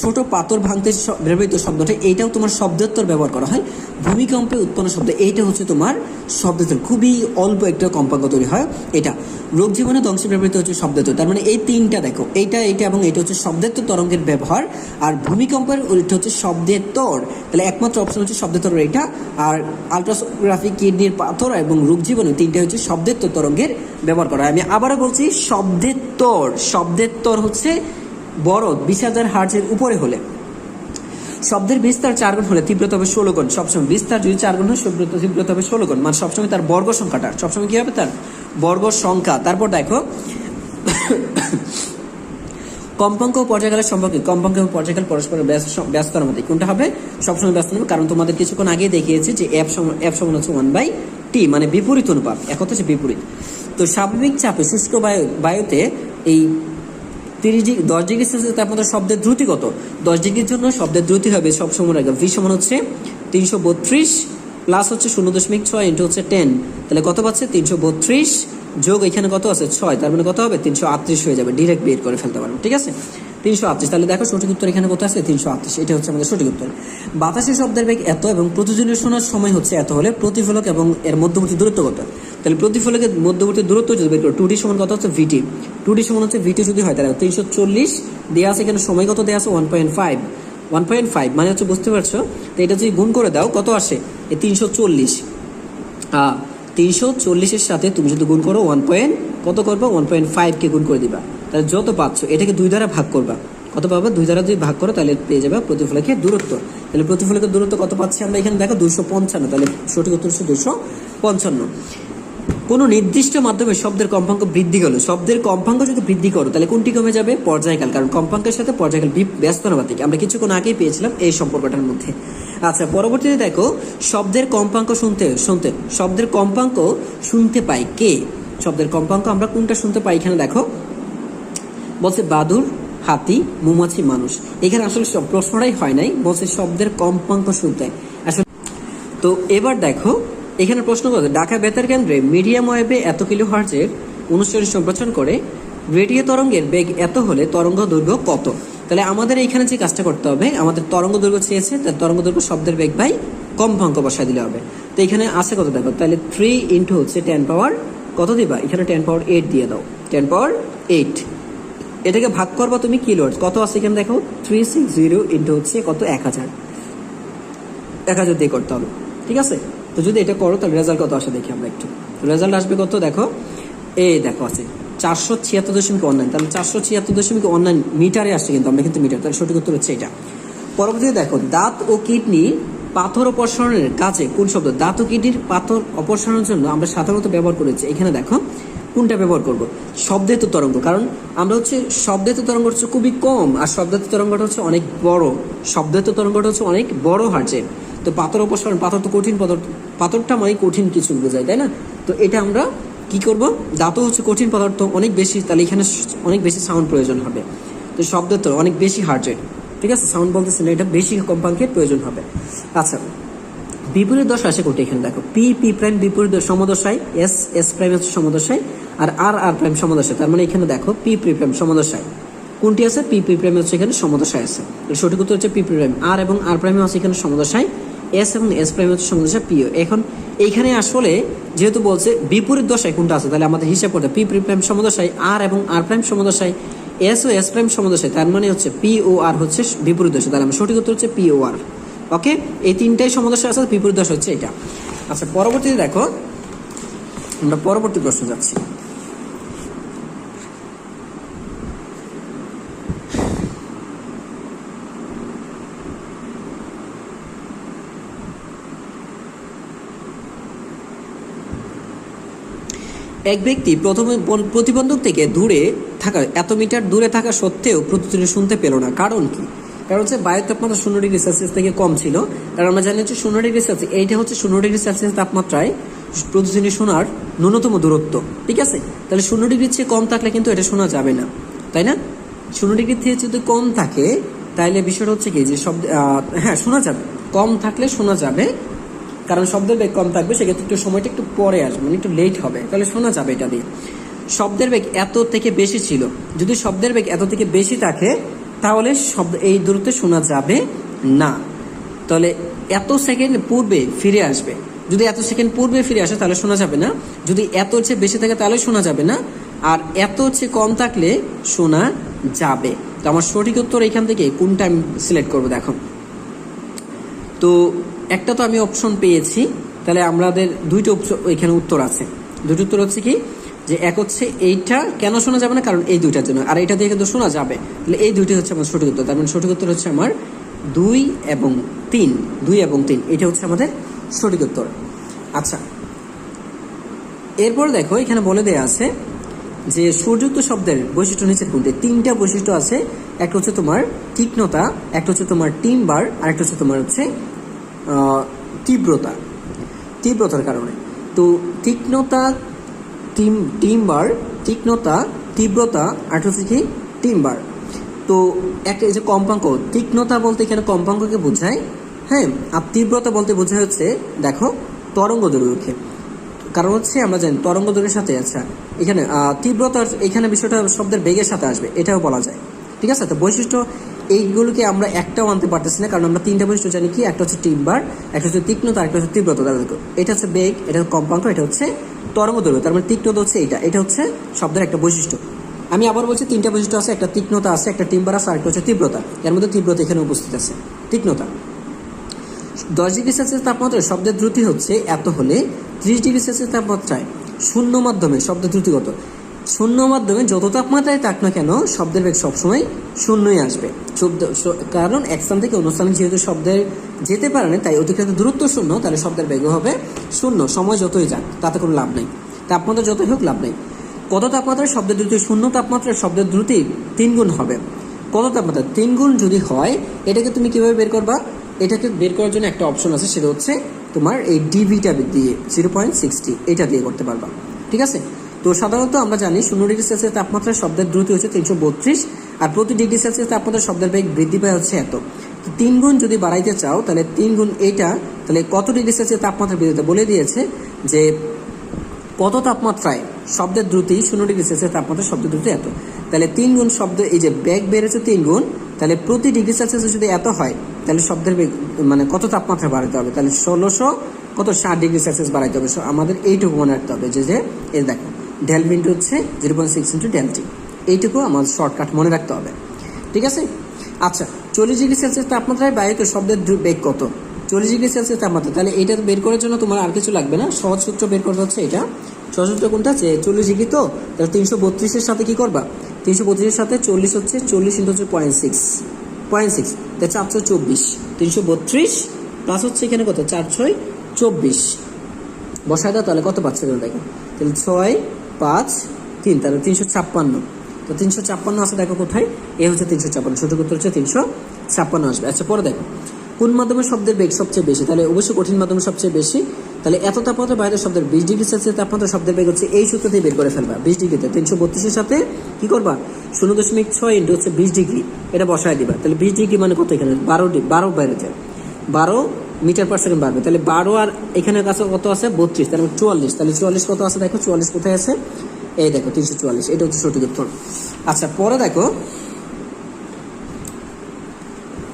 ছোট পাথর ভাঙতে ব্যবহৃত শব্দটা, এইটাও তোমার শব্দোত্তর ব্যবহার করা হয়। ভূমিকম্পে উৎপন্ন শব্দ, এইটা হচ্ছে তোমার শব্দোত্তর, খুবই অল্প একটা কম্পাঙ্ক তৈরি হয় এটা। রোগ জীবনে ধ্বংসে ব্যবহৃত হচ্ছে শব্দোত্তর। তার মানে এই তিনটা দেখো, এইটা এবং এটা হচ্ছে শব্দোত্তর তরঙ্গের ব্যবহার, আর ভূমিকম্পের এটা হচ্ছে শব্দের তর। তাহলে একমাত্র অপশন হচ্ছে শব্দোত্তর এইটা। আর আলট্রাসোনোগ্রাফি, কিডনির পাথর এবং রোগ জীবনে, তিনটা হচ্ছে শব্দোত্তর তরঙ্গের ব্যবহার করা হয়। আমি আবারও বলছি, শব্দের তর হচ্ছে বড় 20,000 হার্জের উপরে হলে। শব্দের বিস্তার 4 গুণ হলে তীব্রতা হবে 16 গুণ। সবসময় বিস্তার যদি 4 গুণ হয়, তীব্রতা হবে 16 গুণ, মানে সবসময় তার বর্গ সংখ্যাটা, সবসময় কি হবে, তার বর্গ সংখ্যা। তারপর দেখো কম্পাঙ্ক ও পর্যায়কালের সম্পর্কে, কম্পাঙ্ক এবং পর্যায়কাল পরস্পর ব্যস্ততার মধ্যে কোনটা হবে, সবসময় ব্যস্ত হবে, কারণ তোমাদের কিছুক্ষণ আগেই দেখিয়েছে যে এফ সমান হচ্ছে 1/t, মানে বিপরীত অনুপাত, এক হচ্ছে বিপরীত। তো স্বাভাবিক চাপে শুষ্ক বায়ুতে এই 10 ডিগ্রি সেলসিয়াস তাপমাত্রা শব্দের দ্রুতি কত, 10 ডিগ্রির জন্য শব্দের দ্রুতি হবে সবসময় রাখবে ভি সমান হচ্ছে 332 প্লাস হচ্ছে 0.6 ইন্টু হচ্ছে 10, তাহলে কত পাচ্ছে 332 যোগ এখানে কত আছে 6, তার মানে কত হবে 338 হয়ে যাবে, ডিরেক্ট বের করে ফেলতে পারবো, ঠিক আছে 338। তাহলে দেখো সঠিক উত্তর এখানে কত আছে 338, এটা হচ্ছে আমাদের সঠিক উত্তর। বাতাসের শব্দের বেগ এত এবং প্রতিধ্বনি শোনার সময় হচ্ছে এত হলে প্রতিফলক এবং এর মধ্যবর্তী দূরত্ব কত, তাহলে প্রতিফলকের মধ্যবর্তী দূরত্ব যদি বের করো, 2d সমান কত হচ্ছে ভিটি, 2d সমান হচ্ছে ভিটি যদি হয় তাহলে 340 দেওয়া আছে, এখানে সময় কত দেওয়া আছে 1.5 মানে হচ্ছে, বুঝতে পারছো, তো এটা যদি গুণ করে দাও কত আসে, এই 340 সাথে তুমি যদি গুণ করো কত করবো 1.5 কে গুণ করে দিবা, তাহলে যত পাচ্ছ এটাকে 2 দ্বারা ভাগ করবা, কত পাবা 2 দ্বারা যদি ভাগ করো তাহলে পেয়ে যাবে প্রতিফলকের দূরত্ব। তাহলে প্রতিফলকের দূরত্ব কত পাচ্ছি আমরা এখানে দেখো 255, তাহলে সঠিক উত্তর হচ্ছে 255। কোনো নির্দিষ্ট মাধ্যমে শব্দের কম্পাঙ্ক বৃদ্ধি হলো, শব্দের কম্পাঙ্ক যদি বৃদ্ধি করো তাহলে কোনটি কমে যাবে, পর্যায়কাল, কারণ কম্পাঙ্কের সাথে পর্যায়কাল ব্যস্ততানুপাতিক, আমরা কিছুক্ষণ আগেই পেয়েছিলাম এই সম্পর্কটার মধ্যে। আচ্ছা, পরবর্তীতে দেখো শব্দের কম্পাঙ্ক শব্দের কম্পাঙ্ক শুনতে পাই কে, শব্দের কম্পাঙ্ক আমরা কোনটা শুনতে পাই, এখানে দেখো বলছে বাদুড়, হাতি, মৌমাছি, মানুষ। এখানে আসলে প্রশ্নটাই হয় নাই, বলছে শব্দের কম্পাঙ্ক শুনতে আসলে। তো এবার দেখো এখানে প্রশ্ন করছে, ঢাকা বেতার কেন্দ্রে মিডিয়াম ওয়েভে এত কিলোহার্টজের অনুষ্ঠান সম্প্রচার করে, রেডিও তরঙ্গের বেগ এত হলে তরঙ্গ দৈর্ঘ্য কত। তাহলে আমাদের এইখানে যে কাজটা করতে হবে, আমাদের তরঙ্গ দৈর্ঘ্য চেয়েছে, তার তরঙ্গ দৈর্ঘ্য শব্দের বেগ বাই কম্পাঙ্ক বসায় দিলে হবে। তো এখানে আছে কত দেখো, তাহলে 3 ইন্টু হচ্ছে 10 পাওয়ার কত দিবা, এখানে 10 পাওয়ার 8 দিয়ে দাও, 10 পাওয়ার 8, এটাকে ভাগ করবা তুমি কিলোহার্টজ, কত আছে এখানে দেখো 360 ইন্টু হচ্ছে কত 1000 দিয়ে করতে হবে, ঠিক আছে। তো যদি এটা করো তাহলে রেজাল্ট কত আসে দেখি আমরা একটু, রেজাল্ট আসবে কত দেখো, দেখো আছে 476.19, তাহলে 476.19 মিটারে আসছে, কিন্তু আমরা কিন্তু মিটার, তাহলে সঠিক উত্তর হচ্ছে এটা। পরবর্তীতে দেখো দাঁত ও কিডনি পাথর অপসারণের কাজে কোন শব্দ, দাঁত ও কিডনির পাথর অপসারণের জন্য আমরা সাধারণত ব্যবহার করেছি, এখানে দেখো কোনটা ব্যবহার করব, শব্দের তরঙ্গ, কারণ আমরা হচ্ছে শব্দের তরঙ্গ হচ্ছে খুবই কম, আর শব্দের তরঙ্গটা হচ্ছে অনেক বড়, শব্দের তরঙ্গটা হচ্ছে অনেক বড় হার্জের। তো পাথর অপসারণ, পাথর তো কঠিন পদার্থ, পাথরটা মানে কঠিন কিছু বোঝায়, তাই না। তো এটা আমরা কি করব, দাঁতও হচ্ছে কঠিন পদার্থ অনেক বেশি, তাহলে এখানে অনেক বেশি সাউন্ড প্রয়োজন হবে, তো শব্দের তো অনেক বেশি হার্জের, ঠিক আছে, সাউন্ড বলতেছে না, এটা বেশি কম্পাঙ্কের প্রয়োজন হবে। আচ্ছা, বিপরীত দশা আসে কোনটা, এখানে দেখো পি প্রাইম বিপরীত সমদশায়, এস প্রাইম হচ্ছে সমদশায়, আর আর প্রাইম সমদশায়, তার মানে এখানে দেখো পি প্রাইম সমদশায় কোনটি আছে, পি প্রাইম হচ্ছে এখানে সমদশায় আছে, সঠিক উত্তর হচ্ছে পি প্রাইম। আর এবং আর প্রাইম আছে এখানে সমদশায়, এস এবং এস প্রাইম হচ্ছে সমদশায় পিও। এখন এইখানে আসলে যেহেতু বলছে বিপরীত দশায় কোনটা আছে, তাহলে আমাদের হিসাব করতে পি প্রাইম সমদশায়, আর এবং আর প্রাইম সমদশায়, এস ও এস প্রাইম সমদশায়, তার মানে হচ্ছে পি ও আর হচ্ছে বিপরীত দশা, তাহলে আমার সঠিক উত্তর হচ্ছে পি ও আর। ওকে, এই তিনটাই সমদশা আছে, বিপরীত দশা হচ্ছে এটা। আচ্ছা, পরবর্তীতে দেখো আমরা পরবর্তী প্রশ্ন যাচ্ছি। এক ব্যক্তি প্রথমে প্রতিবন্ধক থেকে দূরে থাকা, এত মিটার দূরে থাকা সত্ত্বেও প্রতিধ্বনি শুনতে পেল না, কারণ কি, কারণ হচ্ছে বায়ুর তাপমাত্রা 0 ডিগ্রি সেলসিয়াস থেকে কম ছিল, কারণ আমরা জানি হচ্ছে 0 ডিগ্রি সেলসিয়াস, এইটা হচ্ছে 0 ডিগ্রি সেলসিয়াস তাপমাত্রায় প্রতিধ্বনি শোনার ন্যূনতম দূরত্ব, ঠিক আছে। তাহলে 0 ডিগ্রির চেয়ে কম থাকলে কিন্তু এটা শোনা যাবে না, তাই না। 0 ডিগ্রি থেকে যদি কম থাকে তাহলে বিষয়টা হচ্ছে কি যে শব্দ হ্যাঁ শোনা যাবে, কম থাকলে শোনা যাবে, কারণ শব্দের বেগ কম থাকবে, সেক্ষেত্রে একটু সময়টা একটু পরে আসবে, মানে একটু লেট হবে, তাহলে শোনা যাবে এটা দিয়ে। শব্দের বেগ এত থেকে বেশি ছিল, যদি শব্দের বেগ এত থেকে বেশি থাকে তাহলে শব্দ এই দূরত্বে শোনা যাবে না, তাহলে এত সেকেন্ড পূর্বে ফিরে আসবে। যদি এত সেকেন্ড পূর্বে ফিরে আসে তাহলে শোনা যাবে না, যদি এত হচ্ছে বেশি থাকে তাহলে শোনা যাবে না, আর এত হচ্ছে কম থাকলে শোনা যাবে। তো আমার সঠিক উত্তর এখান থেকে কোনটা আমি সিলেক্ট করবো দেখো। তো একটা তো আমি অপশন পেয়েছি, তাহলে আমাদের দুইটা এখানে উত্তর আছে। দুটো উত্তর হচ্ছে কি যে এক হচ্ছে এইটা কেন শোনা যাবে না, কারণ এই দুইটার জন্য, আর এটা দিয়ে কিন্তু শোনা যাবে, তাহলে এই দুইটাই হচ্ছে আমার সঠিক উত্তর। তার মানে সঠিক উত্তর হচ্ছে আমার 2 এবং 3, 2 এবং 3, এটা হচ্ছে আমাদের সঠিক উত্তর। আচ্ছা, এরপর দেখো এখানে বলে দেয়া আছে যে সুরযুক্ত শব্দের বৈশিষ্ট্য নিচের কোনটি। 3টা বৈশিষ্ট্য আছে, একটা হচ্ছে তোমার তীক্ষ্ণতা, একটা হচ্ছে তোমার টিম্বার, আর একটা হচ্ছে তোমার হচ্ছে তীব্রতা, তীব্রতার কারণে। তো তীক্ষ্ণতা, টিম্বার, তীক্ষ্ণতা, তীব্রতা, আর হচ্ছে কি টিম্বার। তো একটা এই যে কম্পাঙ্ক, তীক্ষ্ণতা বলতে এখানে কম্পাঙ্ককে বোঝায়, হ্যাঁ, আর তীব্রতা বলতে বোঝায় হচ্ছে দেখো তরঙ্গ দৈর্ঘ্যকে, কারণ হচ্ছে আমরা জানি তরঙ্গ দৈর্ঘ্যের সাথে, আচ্ছা এখানে তীব্রতার এখানে বিষয়টা শব্দের বেগের সাথে আসবে, এটাও বলা যায়, ঠিক আছে। তো বৈশিষ্ট্য এইগুলোকে আমরা একটাও আনতে পারতেছি না, কারণ আমরা 3টা বৈশিষ্ট্য জানি কি, একটা হচ্ছে টিম্বার, একটা হচ্ছে তীক্ষ্ণতা, একটা হচ্ছে তীব্রতা। দেখো এটা হচ্ছে বেগ, এটা হচ্ছে কম্পাঙ্ক, এটা হচ্ছে তরঙ্গ দৈর্ঘ্য, তার মানে তীক্ষ্ণতা হচ্ছে এটা, এটা হচ্ছে শব্দের একটা বৈশিষ্ট্য। আমি আবার বলছি 3টা বৈশিষ্ট্য আছে, একটা তীক্ষ্ণতা আছে, একটা টিম্বার আছে, আর একটা হচ্ছে তীব্রতা। এর মধ্যে তীব্রতা এখানে উপস্থিত আছে। তীক্ষ্ণতা 10 ডিগ্রি সেলসিয়াস তাপমাত্রায় শব্দের দ্রুতি হচ্ছে এত হলে 30 ডিগ্রি সেলসিয়াস তাপমাত্রায় শূন্য মাধ্যমে শব্দের দ্রুতি কত। শূন্য মাধ্যমে যত তাপমাত্রায় থাক না কেন শব্দের বেগ সবসময় শূন্যই আসবে, কারণ এক স্থান থেকে অন্য স্থানে যেহেতু শব্দের যেতে পারে না, তাই অতিরিক্ত দূরত্ব শূন্য, তাহলে শব্দের বেগ হবে শূন্য, সময় যতই যাক তাতে কোনো লাভ নেই, তাপমাত্রা যতই হোক লাভ নেই। কত তাপমাত্রায় শব্দের দ্রুতি, শূন্য তাপমাত্রায় শব্দের দ্রুতি 3 গুণ হবে। কত তাপমাত্রা 3 গুণ যদি হয়, এটাকে তুমি কিভাবে বের করবা, এটাকে বের করার জন্য একটা অপশন আছে, সেটা হচ্ছে তোমার এই ডিভিটা দিয়ে 0.60 এটা দিয়ে করতে পারবা, ঠিক আছে। তো সাধারণত আমরা জানি 0 ডিগ্রি সেলসিয়াস তাপমাত্রায় শব্দের দ্রুতি হচ্ছে 332, আর প্রতি ডিগ্রি সেলসিয়াস তাপমাত্রায় শব্দের বেগ বৃদ্ধি পায় হচ্ছে এত। তো 3 গুণ যদি বাড়াইতে চাও তাহলে 3 গুণ এটা, তাহলে কত ডিগ্রি সেলসিয়াস তাপমাত্রা বৃদ্ধিতে বলে দিয়েছে যে কত তাপমাত্রায় শব্দের দ্রুতি 0 ডিগ্রি সেলসিয়াস তাপমাত্রায় শব্দের দ্রুতি এত, তাহলে 3 গুণ শব্দ, এই যে বেগ বেড়েছে 3 গুণ, তাহলে প্রতি ডিগ্রি সেলসিয়াস যদি এত হয় তাহলে শব্দের বেগ মানে কত তাপমাত্রা বাড়াতে হবে, তাহলে 60 ডিগ্রি সেলসিয়াস বাড়াইতে হবে। আমাদের এইটুকু মনে রাখতে হবে যে এই দেখো ডেল ইন্টু হচ্ছে 0.6 ইন্টু ডেল টি, এইটুকু আমাদের শর্টকাট মনে রাখতে হবে, ঠিক আছে। আচ্ছা, 40 ডিগ্রি সেলসিয়াস তাপমাত্রায় বায়ুতে শব্দের বেগ কত। 40 ডিগ্রি সেলসিয়াস তাপমাত্রা, তাহলে এটা বের করার জন্য তোমার আর কিছু লাগবে না, সহজ সূত্র বের করতে হচ্ছে এটা। সহজ সূত্র কোনটা, যে 40 ডিগ্রি, তো তাহলে 332-এর সাথে কি করবা, 332-এর সাথে 40 হচ্ছে 40 ইন্টু হচ্ছে 0.6, তাই 424, 332 প্লাস হচ্ছে এখানে কত 424 বসায় দাও, তাহলে কত পাচ্ছে দেখো, তাহলে 6, 5, 3, তাহলে 356। তো 356 আছে দেখো কোথায়, এ হচ্ছে 356, সঠিক উত্তর হচ্ছে 356 আসবে। আচ্ছা, পরে দেখো কোন মাধ্যমে শব্দের বেগ সবচেয়ে বেশি, তাহলে অবশ্যই কঠিন মাধ্যমে সবচেয়ে বেশি, তাহলে এত তাপমাত্রা বাইরে শব্দের 20 ডিগ্রি সেলসিয়াস তাপমাত্রা শব্দের বেগ হচ্ছে এই সূত্র দিয়ে বের করে ফেলবা। 20 ডিগ্রিতে 332-এর সাথে কি করবা, 0.6 ইন্টু হচ্ছে 20 ডিগ্রি, এটা বসায় দিবা, তাহলে 20 ডিগ্রি মানে কত, এখানে 12 বাইরে যায়, 12 মিটার পার সেকেন্ড বাড়বে, তাহলে 12 আর এখানে কাছে কত আছে 32, তাহলে 44, তাহলে 44 কত আছে দেখো, 44 কোথায় আছে, এই দেখো 344, এটা হচ্ছে সঠিক উত্তর। আচ্ছা, পরে দেখো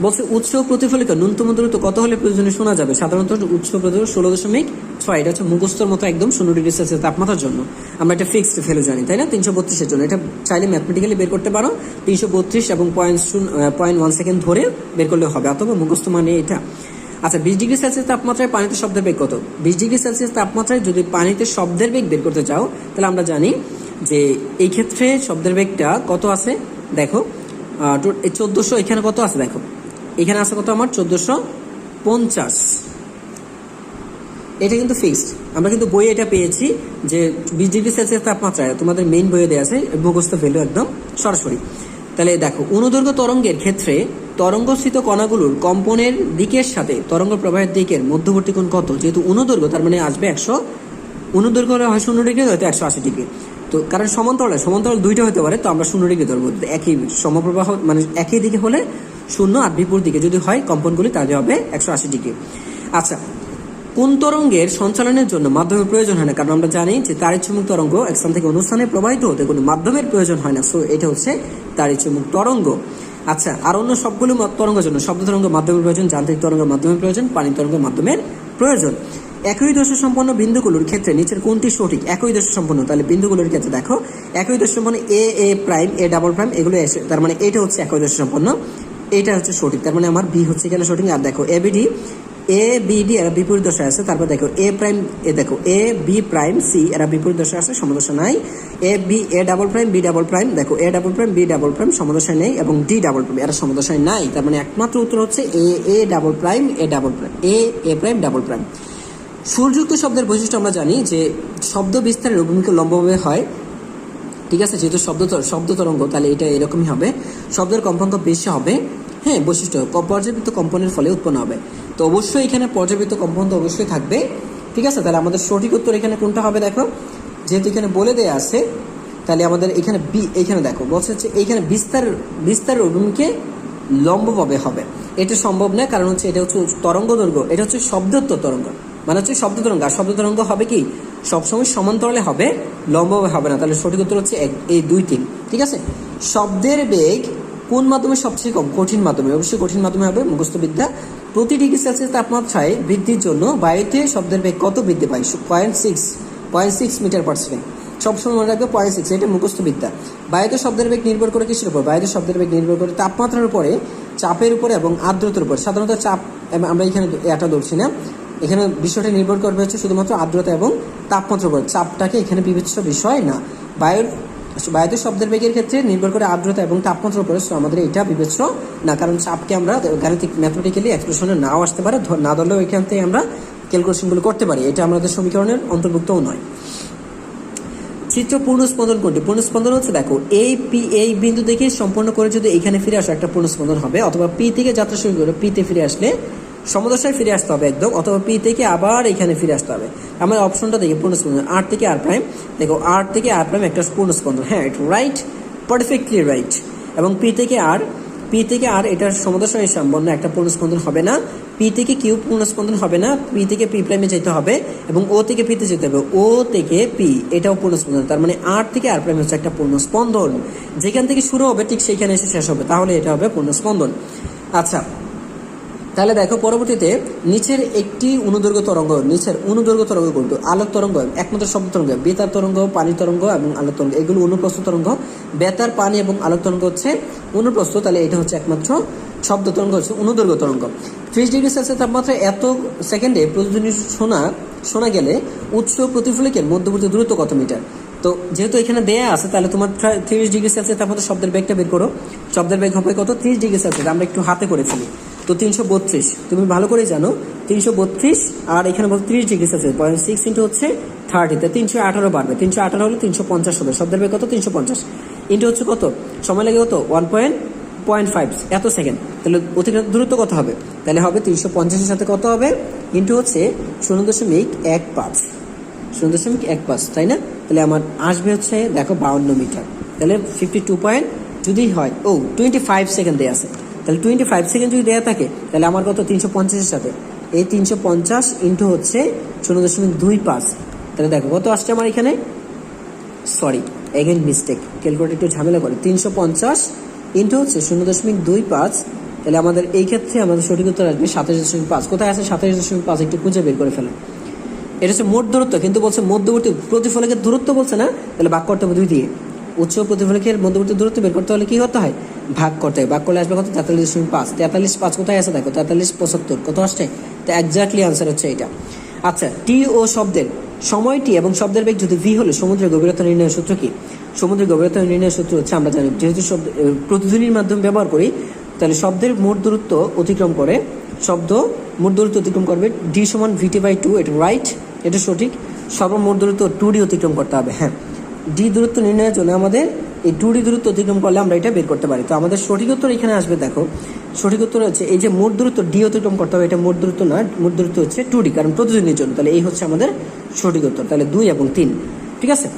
বলছে উৎস প্রতিফলিত ন্যূনতম দূরত্ব কত হলে প্রয়োজনে শোনা যাবে। সাধারণত উৎস প্রতিফলিত 16.6, এটা হচ্ছে মুখস্থর মতো একদম 0 ডিগ্রি সেলসিয়াস তাপমাত্রার জন্য আমরা এটা ফিক্সড ভ্যালু জানি, তাই না। 332-এর জন্য এটা চাইলে ম্যাথমেটিক্যালি বের করতে পারো, 332 এবং 0.1 সেকেন্ড ধরে বের করলে হবে, অথবা মুখস্থ মানে এটা। আচ্ছা, 20 ডিগ্রি সেলসিয়াস তাপমাত্রায় পানিতে শব্দের বেগ কত। 20 ডিগ্রি সেলসিয়াস তাপমাত্রায় যদি পানিতে শব্দের বেগ বের করতে চাও, তাহলে আমরা জানি যে এই ক্ষেত্রে শব্দের বেগটা কত আছে দেখো, 1400, এখানে কত আছে দেখো, এখানে আছে কত আমার 1450, এটা কিন্তু ফিক্সড, আমরা কিন্তু বইয়ে এটা পেয়েছি যে 20 ডিগ্রি সেলসিয়াস তাপমাত্রায় তোমাদের মেইন বইয়ে দেওয়া আছে মুখস্থ ভ্যালু একদম সরাসরি। তাহলে দেখো অনুদৈর্ঘ্য তরঙ্গের ক্ষেত্রে তরঙ্গস্থিত কণাগুলোর কম্পনের দিকের সাথে তরঙ্গ প্রবাহের দিকের মধ্যবর্তী কোণ কত। যেহেতু অনুদৈর্ঘ্য তার মানে আসবে 100, অনুদৈর্ঘ্য হয় 0 ডিগ্রি, হয়তো 180 ডিগ্রি, তো কারণ সমান্তরাল দুইটা হতে পারে, তো আমরা শূন্য ডিগ্রি ধরবো। একই সমপ্রবাহ মানে একই দিকে হলে শূন্য, আর বিপরীত দিকে যদি হয় কম্পনগুলি তাহলে হবে 180 ডিগ্রি। আচ্ছা, কোন তরঙ্গের সঞ্চালনের জন্য মাধ্যমের প্রয়োজন হয় না? কারণ আমরা জানি যে তাড়িৎ-চুম্বক তরঙ্গ এক স্থান থেকে অন্য স্থানে প্রবাহিত হতে কোনো মাধ্যমের প্রয়োজন হয় না, সো এটা হচ্ছে তাড়িৎ-চুম্বক তরঙ্গ। আচ্ছা, আর অন্য সবগুলো তরঙ্গের জন্য শব্দ তরঙ্গ মাধ্যমের প্রয়োজন, যান্ত্রিক তরঙ্গের মাধ্যমের প্রয়োজন, পানি তরঙ্গের মাধ্যমের প্রয়োজন। একই দশা সম্পন্ন বিন্দুগুলোর ক্ষেত্রে নিচের কোনটি সঠিক? একই দশা সম্পন্ন, তাহলে বিন্দুগুলোর ক্ষেত্রে দেখো একই দশা সম্পন্ন এ প্রাইম, এ ডাবল প্রাইম, এগুলো এসে তার মানে এটা হচ্ছে একই দশা সম্পন্ন, এটা হচ্ছে সঠিক, তার মানে আমার বি হচ্ছে এখানে সঠিক। আর দেখো এ বি ডি এরা বিপরীত দশায় আছে, তারপর দেখো এ প্রাইম, দেখো এ বি প্রাইম সি এরা বিপরীত দশায় আছে, সমদশা নাই। A double prime B double prime, দেখো A double prime B double prime সমদশায় নেই, এবং ডি ডাবল প্রাইম এরা সমদশায় নাই, তার মানে একমাত্র উত্তর হচ্ছে A double prime A double prime A prime double prime. সুরযুক্ত শব্দের বৈশিষ্ট্য আমরা জানি যে শব্দ বিস্তারের অভিমুখে লম্বভাবে হয়, ঠিক আছে, যেহেতু শব্দ তরঙ্গ তাহলে এটা এরকমই হবে, শব্দের কম্পাঙ্ক বেশি হবে, হ্যাঁ, বৈশিষ্ট্য পর্যাবৃত্ত কম্পনের ফলে উৎপন্ন হবে। তো অবশ্যই এখানে পর্যাবৃত্ত কম্পন তো অবশ্যই থাকবে, ঠিক আছে। তাহলে আমাদের সঠিক উত্তর এখানে কোনটা হবে? দেখো যেহেতু এখানে বলে দেয়া আছে, তাহলে আমাদের এখানে এখানে দেখো বলছে হচ্ছে এইখানে বিস্তারের অভিমুখে লম্বভাবে হবে, এটা সম্ভব না, কারণ হচ্ছে এটা হচ্ছে তরঙ্গ দৈর্ঘ্য, এটা হচ্ছে শব্দোত্তর তরঙ্গ, মানে হচ্ছে শব্দ তরঙ্গ, আর শব্দ তরঙ্গ হবে কি সবসময় সমান্তরালে হবে, লম্বভাবে হবে না। তাহলে সঠিক উত্তর হচ্ছে এই 2, 3, ঠিক আছে। শব্দের বেগ কোন মাধ্যমে সবচেয়ে কম? কঠিন মাধ্যমে, অবশ্যই কঠিন মাধ্যমে হবে, মুখস্থ বিদ্যা। প্রতি ডিগ্রি সেলসিয়াস তাপমাত্রায় বৃদ্ধির জন্য বায়ুতে শব্দের বেগ কত বৃদ্ধি পায়? 0.6 মিটার পার সেকেন্ড, সবসময় মনে রাখবে 0.6, এটা মুখস্থ বিদ্যা। বায়ুতে শব্দের বেগ নির্ভর করে কিসের উপর? বায়ুতে শব্দের বেগ নির্ভর করে তাপমাত্রার উপরে, চাপের উপরে এবং আর্দ্রতার উপর। সাধারণত চাপ আমরা এখানে এটা ধরছি না, এখানে বিষয়টা নির্ভর করবে হচ্ছে শুধুমাত্র আর্দ্রতা এবং তাপমাত্রার উপর, চাপটাকে এখানে বিবেচ্য বিষয় না। বায়ুতে শব্দের বেগের ক্ষেত্রে নির্ভর করে আর্দ্রতা এবং তাপমাত্রার উপরে, আমাদের এটা বিবেচ্য না, কারণ চাপকে আমরা গাণিতিক ম্যাথমেটিক্যালি এক্সপ্রেশনে নাও আসতে পারে, না ধরলেও এখান থেকে আমরা ক্যালকুলেশনগুলো করতে পারি, এটা আমাদের সমীকরণের অন্তর্ভুক্তও নয়। চিত্র পূর্ণস্পন্দন কোনটি? পূর্ণস্পন্দন হচ্ছে দেখো এই বিন্দু থেকে সম্পন্ন করে যদি এখানে ফিরে আসো একটা পূর্ণস্পন্দন হবে, অথবা পি থেকে যাত্রা শুরু করে পিতে ফিরে আসলে সমদশায় ফিরে আসতে হবে একদম, অথবা পি থেকে আবার এখানে ফিরে আসতে হবে। আমার অপশনটা দেখি পূর্ণস্পন্দন আর থেকে আর প্রাইম, দেখো আর থেকে আর প্রাইম একটা পূর্ণস্পন্দন, হ্যাঁ এটা রাইট, পারফেক্টলি রাইট। এবং পি থেকে আর এটার সমদশায় সম্পন্ন একটা পূর্ণস্পন্দন হবে না, পি থেকে কিউ পূর্ণস্পন্দন হবে না, পি থেকে পি প্রাইমে যেতে হবে, এবং ও থেকে পিতে যেতে হবে, ও থেকে পি এটাও পূর্ণস্পন্দন, তার মানে আর থেকে আর প্রাইম হচ্ছে একটা পূর্ণস্পন্দন, যেখান থেকে শুরু হবে ঠিক সেইখানে এসে শেষ হবে, তাহলে এটা হবে পূর্ণস্পন্দন। আচ্ছা, তাহলে দেখো পরবর্তীতে নিচের অনুদৈর্ঘ্য তরঙ্গ কোনটি? আলোক তরঙ্গ, একমাত্র শব্দ তরঙ্গ, বেতার তরঙ্গ, পানি তরঙ্গ এবং আলোক তরঙ্গ, এগুলো অনুপ্রস্থ তরঙ্গ। বেতার, পানি এবং আলোক তরঙ্গ হচ্ছে অনুপ্রস্থ, তাহলে এটা হচ্ছে একমাত্র শব্দ তরঙ্গ হচ্ছে অনুদৈর্ঘ্য তরঙ্গ। 30 ডিগ্রি সেলসিয়াস তাপমাত্রায় এত সেকেন্ডে প্রতিধ্বনি শোনা গেলে উৎস প্রতিফলকের মধ্যবর্তী দূরত্ব কত মিটার? তো যেহেতু এখানে দেয়া আছে, তাহলে তোমার 30 ডিগ্রি সেলসিয়াস তাপমাত্রা শব্দের বেগটা বের করো, শব্দের বেগ হবে কত? 30 ডিগ্রি সেলসিয়াস, আমরা একটু হাতে করে ফেলি, তো 332, তুমি ভালো করে জানো 332, আর এখানে বলতে 30 ডিগ্রি সেলসিয়াস 0.6 ইন্টু হচ্ছে 30, 318 বাড়বে, 318 হলে 350 হবে, শব্দের বেগ কত? 350 ইন্টু হচ্ছে কত, সময় লাগে কত? 1.5 এত সেকেন্ড, তাহলে অতিক্রান্ত দূরত্ব কত হবে? তাহলে হবে 350-এর সাথে কত হবে ইন্টু হচ্ছে 0.15, তাই না? তাহলে আমার আসবে হচ্ছে দেখো 52 মিটার, তাহলে 52 যদি হয় 25 সেকেন্ড দেওয়া আছে, তাহলে 25 সেকেন্ড যদি দেওয়া থাকে তাহলে আমার কত? 350-এর সাথে এই 350 ইন্টু হচ্ছে 0.25, তাহলে দেখো কত আসছে আমার এখানে, সরি এগেন মিস্টেক, ক্যালকুলেটর একটু ঝামেলা করে, 350 ইন্টু হচ্ছে 0.25, তাহলে আমাদের এই ক্ষেত্রে আমাদের সঠিক উত্তর আসবে 27.5। কোথায় আছে 27.5? একটু খুঁজে বের করে ফেলেন। এটা হচ্ছে মোট দূরত্ব, কিন্তু বলছে মধ্যবর্তী প্রতিফলকের দূরত্ব বলছে না, তাহলে ভাগ করতে হবে 2 দিয়ে। উৎস প্রতিফলকের মধ্যবর্তী দূরত্ব বের করতে হলে কি করতে হয়? ভাগ করতে হয়, ভাগ করলে আসবে কত? 43.5। 43.5 কোথায় আছে দেখো, 43.75 কত আসছে? তো এক্স্যাক্টলি আনসার হচ্ছে এটা। আচ্ছা, টি ও শব্দের সময়টি এবং শব্দের বেগ যদি ভি হলে সমুদ্রের গভীরতা নির্ণয়ের সূত্র কি? সমুদ্রের গভীরতা নির্ণয়ের সূত্র হচ্ছে, আমরা জানি যেহেতু শব্দ প্রতিধ্বনির মাধ্যমে ব্যবহার করি, তাহলে শব্দের মোট দূরত্ব অতিক্রম করবে ডি সমান VT/2, এটা রাইট, এটা সঠিক। সর্বমোট দূরত্ব 2D অতিক্রম করতে হবে, হ্যাঁ। ডি দূরত্ব নির্ণয়ের জন্য আমাদের এই 2D দূরত্ব অতিক্রম করলে আমরা এটা বের করতে পারি। তো আমাদের সঠিক উত্তর এখানে আসবে, দেখো সঠিক উত্তর হচ্ছে এই যে মোট দূরত্ব ডি অতিক্রম করতে হবে, এটা মোট দূরত্ব না, মোট দূরত্ব হচ্ছে 2D, কারণ প্রতিধ্বনির জন্য, তাহলে এই হচ্ছে আমাদের সঠিক উত্তর, তাহলে 2 এবং 3, ঠিক আছে।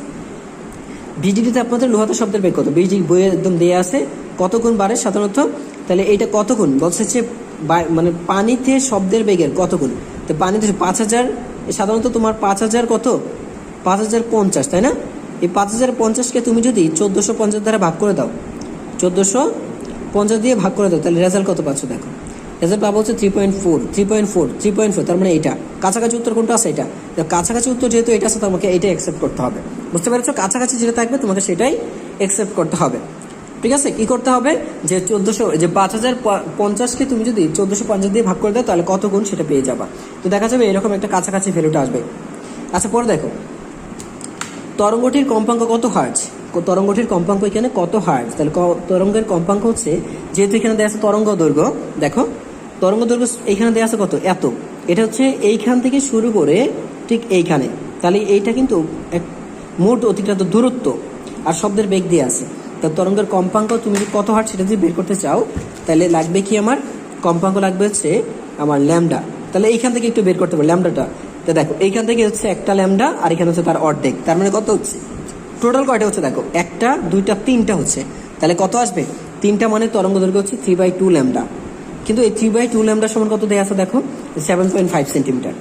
বিজলিতে আপনাদের লোহাতে শব্দের বেগ কত, বিজলি বইয়ে একদম দেওয়া আছে কত গুণ বাড়ে সাধারণত, তাহলে এইটা কত গুণ বলছে যে মানে পানিতে শব্দের বেগের কত গুণ। তো পানিতে 5000 সাধারণত তোমার 5000 কত 5050, তাই না? এই 5050কে তুমি যদি 1450 দ্বারা ভাগ করে দাও, 1450 দিয়ে ভাগ করে দাও, তাহলে রেজাল্ট কত পাচ্ছ দেখো। রেজাল্ট পাবো হচ্ছে 3.4, তার মানে এটা কাছাকাছি উত্তর কোনটা আছে, এটা কাছাকাছি উত্তর যেহেতু এটা আছে তোমাকে এটাই অ্যাকসেপ্ট করতে হবে, বুঝতে পেরেছো? কাছাকাছি যেটা থাকবে তোমাকে সেটাই অ্যাকসেপ্ট করতে হবে, ঠিক আছে? কি করতে হবে যে 5050কে তুমি যদি 1450 দিয়ে ভাগ করে দাও তাহলে কত গুণ সেটা পেয়ে যাবা। তো দেখা যাবে এরকম একটা কাছাকাছি ভ্যালুটা আসবে। আচ্ছা পরে দেখো তরঙ্গটির কম্পাঙ্ক কত হার্জ, তরঙ্গটির কম্পাঙ্ক এখানে কত হার্জ, তাহলে তরঙ্গের কম্পাঙ্ক হচ্ছে, যেহেতু এখানে দেওয়া আছে তরঙ্গ দৈর্ঘ্য, দেখো তরঙ্গ দৈর্ঘ্য এখানে দেওয়া আছে কত এত, এটা হচ্ছে এইখান থেকে শুরু করে ঠিক এইখানে, তাহলে এইটা কিন্তু এক মোট অতিক্রান্ত দূরত্ব আর শব্দের বেগ দিয়ে আছে। তা তরঙ্গের কম্পাঙ্ক তুমি যদি কত হার্জ সেটা যদি বের করতে চাও তাহলে লাগবে কি, আমার কম্পাঙ্ক লাগবে হচ্ছে আমার ল্যামডা, তাহলে এইখান থেকে একটু বের করতে পারো ল্যামডাটা। তো দেখো এইখান থেকে হচ্ছে একটা ল্যামডা আর এখানে হচ্ছে তার অর্ধেক, তার মানে কত হচ্ছে টোটাল কয়টা হচ্ছে দেখো, একটা দুইটা তিনটা হচ্ছে, তাহলে কত আসবে তিনটা, মানে তরঙ্গ দৈর্ঘ্য হচ্ছে 3/2 ল্যামডা। কিন্তু এই 3/2 ল্যামডা সমান কত দেওয়া আছে দেখো 7.5 সেন্টিমিটার,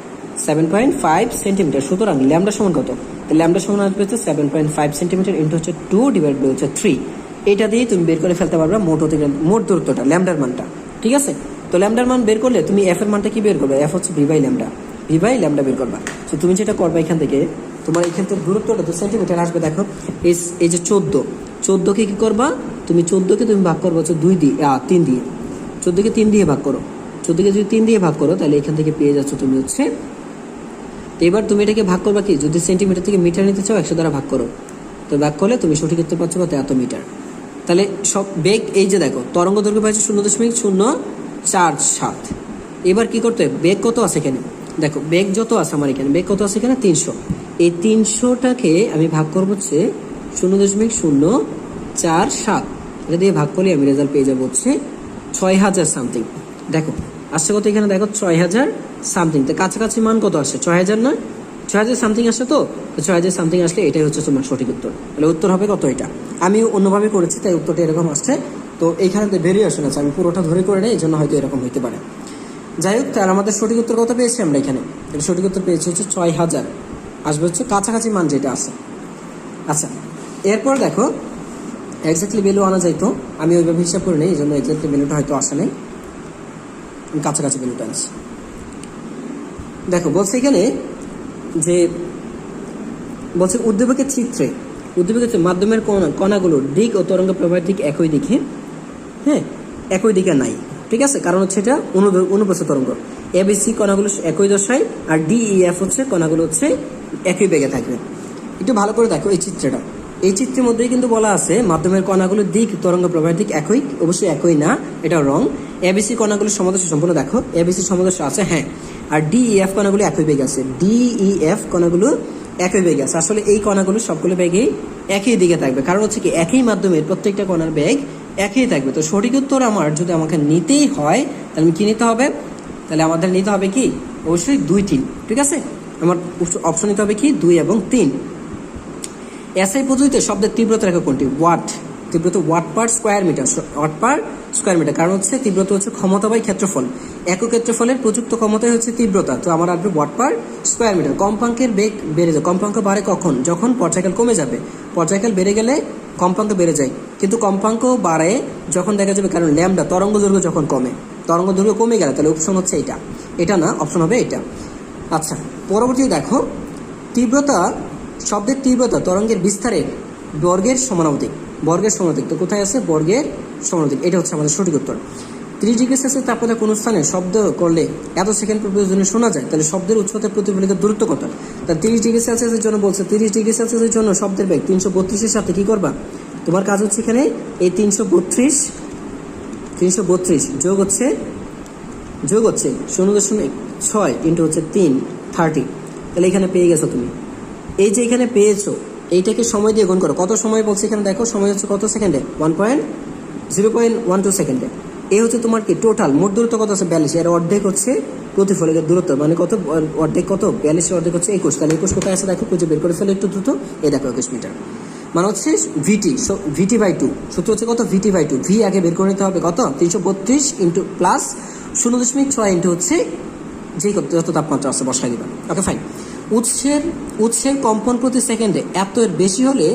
7.5 সেন্টিমিটার। সুতরাং ল্যামডা সমান কত, তো ল্যামডা সমান আসবে হচ্ছে 7.5 সেন্টিমিটার ইন্টু হচ্ছে 2 ডিভাইড বাই হচ্ছে 3। এটা দিয়ে তুমি বের করে ফেলতে পারবে মোট দূরত্বটা, ল্যামডার মানটা, ঠিক আছে? তো ল্যামডার মান বের করলে তুমি এফ এর মানটা কি বের করবে, এফ হচ্ছে ভি/ল্যামডা বের করবা। তো তুমি যেটা করবা এখান থেকে তোমার এখান থেকে দূরত্বটা তো সেন্টিমিটার আসবে, দেখো এই যে 14কে কি করবা তুমি, 14কে তুমি ভাগ করবো হচ্ছে 3 দিয়ে, 14কে 3 দিয়ে ভাগ করো, 14কে যদি 3 দিয়ে ভাগ করো তাহলে এখান থেকে পেয়ে যাচ্ছ তুমি হচ্ছে, এবার তুমি এটাকে ভাগ করবা কি, যদি সেন্টিমিটার থেকে মিটার নিতে চাও 100 দ্বারা ভাগ করো, তো ভাগ করলে তুমি সঠিক উত্তর পাচ্ছ কত এত মিটার। তাহলে সব বেগ এই যে দেখো তরঙ্গ দৈর্ঘ্য পাইছে 0.047। এবার কি করতে হবে, বেগ কত আছে এখানে দেখো, বেগ যত আছে আমার এখানে, বেগ কত আছে এখানে 300, এই 300টাকে আমি ভাগ করবো হচ্ছে 0.047, এটা দিয়ে ভাগ করলে আমি রেজাল্ট পেয়ে যাবো হচ্ছে 6000 সামথিং। দেখো আসছে কত এখানে দেখো 6000 সামথিং, তো কাছাকাছি মান কত আসছে 6000 না, 6000 সামথিং আসছে, তো 6000 সামথিং আসলে এটাই হচ্ছে তোমার সঠিক উত্তর। তাহলে উত্তর হবে কত এটা, আমি অন্যভাবে করেছি তাই উত্তরটা এরকম আসছে। তো এইখানে তো ভেরিয়েশন আছে, আমি পুরোটা ধরে করে নেই, এই জন্য হয়তো এরকম হইতে পারে। যাই হোক, তাহলে আমাদের সঠিক উত্তর কত পেয়েছি আমরা এখানে, এটা সঠিক উত্তর পেয়েছি হচ্ছে 6000, আসবে হচ্ছে কাছাকাছি মান যেটা আছে। আচ্ছা এরপর দেখো এক্স্যাক্টলি ভ্যালু আনা যাইতো, আমি ওইভাবে হিসাব করে নেই, এই জন্য এক্স্যাক্টলি ভ্যালুটা হয়তো আসে নাই, কাছাকাছি ভ্যালুটা আনছি। দেখো বলছে এখানে যে বলছে উদ্দীপকের চিত্রে মাধ্যমের কণাগুলোর দিক ও তরঙ্গ প্রবাহের দিক একই দিকে, হ্যাঁ একই দিকে নাই, ঠিক আছে? কারণ হচ্ছে এটা অনুপ্রস্থ তরঙ্গ, এবিসি কণাগুলো একই দশায় আর ডিইএফ হচ্ছে কণাগুলো হচ্ছে একই বেগে থাকবে। একটু ভালো করে দেখো এই চিত্রটা, এই চিত্রের মধ্যেই কিন্তু বলা আছে মাধ্যমের কণাগুলোর দিক তরঙ্গ প্রবাহের দিক একই, অবশ্যই একই না, এটা রং। এবিসি কণাগুলোর সমদর্শ সম্পূর্ণ দেখো, এবিসি সমদর্শ আছে হ্যাঁ, আর ডিইএফ কণাগুলো একই বেগে আছে, ডিইএফ কণাগুলো একই বেগে আছে। আসলে এই কণাগুলো সবগুলো বেগেই একই দিকে থাকবে, কারণ হচ্ছে কি একই মাধ্যমের প্রত্যেকটা কণার বেগ একই থাকবে। তো সঠিক উত্তর আমার যদি আমাকে নিতেই হয় তাহলে আমি কি নিতে হবে, তাহলে আমাদের নিতে হবে কি অবশ্যই 2, 3, ঠিক আছে? আমার অপশন নিতে হবে কি 2 এবং 3। এসআই পদ্ধতিতে শব্দের তীব্রতা রেখা কোনটি, ওয়াট, তীব্রতা ওয়াট পার স্কোয়ার মিটার, কারণ হচ্ছে তীব্রতা হচ্ছে ক্ষমতা বাই ক্ষেত্রফল, একক ক্ষেত্রফলের প্রযুক্ত ক্ষমতাই হচ্ছে তীব্রতা, তো আমার আসবে ওয়াট পার স্কোয়ার মিটার। কম্পাঙ্কের বেগ বেড়ে যায়, কম্পাঙ্ক বাড়ে কখন, যখন পর্যায়কাল কমে যাবে, পর্যায়কাল বেড়ে গেলে কম্পাঙ্ক বেড়ে যায়, কিন্তু কম্পাঙ্ক বাড়ে যখন দেখা যাবে, কারণ ল্যামডা তরঙ্গ দৈর্ঘ্য যখন কমে, তরঙ্গ দৈর্ঘ্য কমে গেলে তাহলে অপশন হচ্ছে এটা না, অপশন হবে এটা। আচ্ছা পরবর্তী দেখো তীব্রতা, শব্দের তীব্রতা তরঙ্গের বিস্তারের বর্গের সমানুপাতিক, তো কোথায় আছে বর্গের সমানুপাতিক, এটা হচ্ছে আমাদের সঠিক উত্তর। 30 ডিগ্রি সেলসিয়াস তাপমাত্রা কোনো স্থানে শব্দ করলে এত সেকেন্ড প্রয়োজনে শোনা যায়, তাহলে শব্দের উচ্চতার প্রতিফলিত দূরত্ব কত, তাহলে 30 ডিগ্রি সেলসিয়াসের জন্য বলছে, 30 ডিগ্রি সেলসিয়াসের জন্য শব্দের বেগ 332-এর সাথে কি করবা, তোমার কাজ হচ্ছে এখানে এই 332 যোগ হচ্ছে 0.6 ইন্টু হচ্ছে 30, তাহলে এখানে পেয়ে গেছো তুমি, এই যে এখানে পেয়েছো এইটাকে সময় দিয়ে গুণ করো, কত সময় বলছে এখানে দেখো, সময় হচ্ছে কত সেকেন্ডে, 0.12 সেকেন্ডে। এই হচ্ছে তোমার কি টোটাল মোট দূরত্ব কত আছে 42, এর অর্ধেক হচ্ছে প্রতিফলকের দূরত্ব, মানে কত অর্ধেক কত 42, অর্ধেক হচ্ছে 21, তাহলে 21 কোথায় আছে দেখো, খুঁজে বের করে ফেলে একটু দ্রুত, এই দেখো 21 মিটার। মানে হচ্ছে ভিটি, ভিটি বাই 2, সূত্র হচ্ছে কত, ভিটি বাই 2, ভি আগে বের করে নিতে হবে কত, 332 ইন্টু প্লাস 0.6 ইন্টু হচ্ছে যে যত তাপমাত্রা আছে বসাই দিবা। Okay fine. উৎসের কম্পন প্রতি সেকেন্ডে এত এর বেশি হলে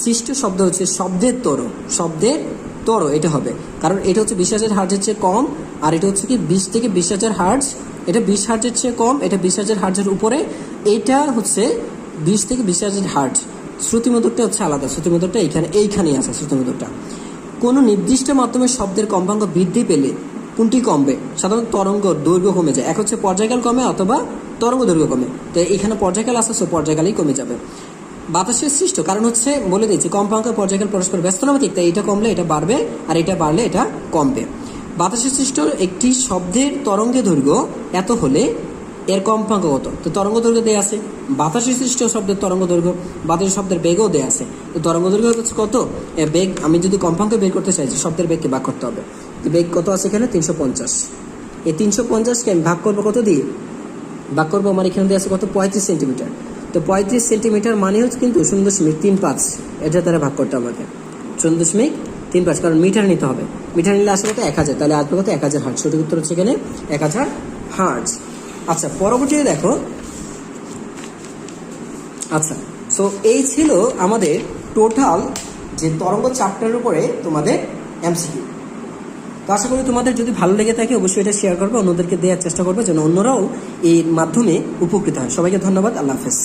সৃষ্ট শব্দ হচ্ছে শব্দের তর এটা হবে, কারণ এটা হচ্ছে 20,000 হার্জের চেয়ে কম, আর এটা হচ্ছে কি 20 থেকে 20,000 হার্জ, এটা 20 হার্জের চেয়ে কম, এটা 20,000 হার্জের উপরে, এইটা হচ্ছে 20 থেকে 20,000 হার্জ। শ্রুতিমধুরটা হচ্ছে আলাদা, শ্রুতিমধুরটা এইখানেই আছে শ্রুতিমধুরটা। কোনো নির্দিষ্ট মাধ্যমে শব্দের কম্পাঙ্ক বৃদ্ধি পেলে কোনটি কমবে? সাধারণত তরঙ্গ দৈর্ঘ্য কমে যায়, এক হচ্ছে পর্যায়কাল কমে অথবা তরঙ্গ দৈর্ঘ্য কমে, তো এখানে পর্যায়কাল আছে, সো পর্যায়কালই কমে যাবে। বাতাসের সৃষ্ট কারণ হচ্ছে বলে দিচ্ছি, কম্পাঙ্ক পর্যায়কাল পরস্পর ব্যস্তানুপাতিক, তাই এটা কমলে এটা বাড়বে, আর এটা বাড়লে এটা কমবে। বাতাসের সৃষ্ট একটি শব্দের তরঙ্গের দৈর্ঘ্য এত হলে এর কম্পাঙ্ক কত? তো তরঙ্গ দৈর্ঘ্য দেয়া আছে, বাতাসের সৃষ্ট শব্দের তরঙ্গ দৈর্ঘ্য, বাতাসের শব্দের বেগও দেয়া আছে, তো তরঙ্গ দৈর্ঘ্য হচ্ছে কত, বেগ আমি যদি কম্পাঙ্ক বের করতে চাইছি শব্দের বেগকে ভাগ করতে হবে, তো বেগ কত আছে এখানে 350, এই 350কে আমি ভাগ করবো কত দিয়ে, ভাগ করবো আমার এখানে দেওয়া আছে কত, 35 সেন্টিমিটার, তো 35 সেন্টিমিটার মানে হচ্ছে কিন্তু 0.35, এটা দ্বারা ভাগ করতে আমাকে 0.35, কারণ মিটার নিতে হবে, মিটার নিলে আসলে কত 1000, তাহলে আসবে কত 1000 হার্জ, সঠিক উত্তর হচ্ছে এখানে 1000 হার্জ। আচ্ছা পরবর্তীতে দেখো, আচ্ছা সো এই ছিল আমাদের টোটাল যে তরঙ্গ চ্যাপ্টারের উপরে তোমাদের এমসিকিউ। তো আশা করি তোমাদের যদি ভালো লেগে থাকে অবশ্যই এটা শেয়ার করবে, অন্যদেরকে দেওয়ার চেষ্টা করবে যেন অন্যরাও এর মাধ্যমে উপকৃত হয়। সবাইকে ধন্যবাদ, আল্লাহ হাফেজ।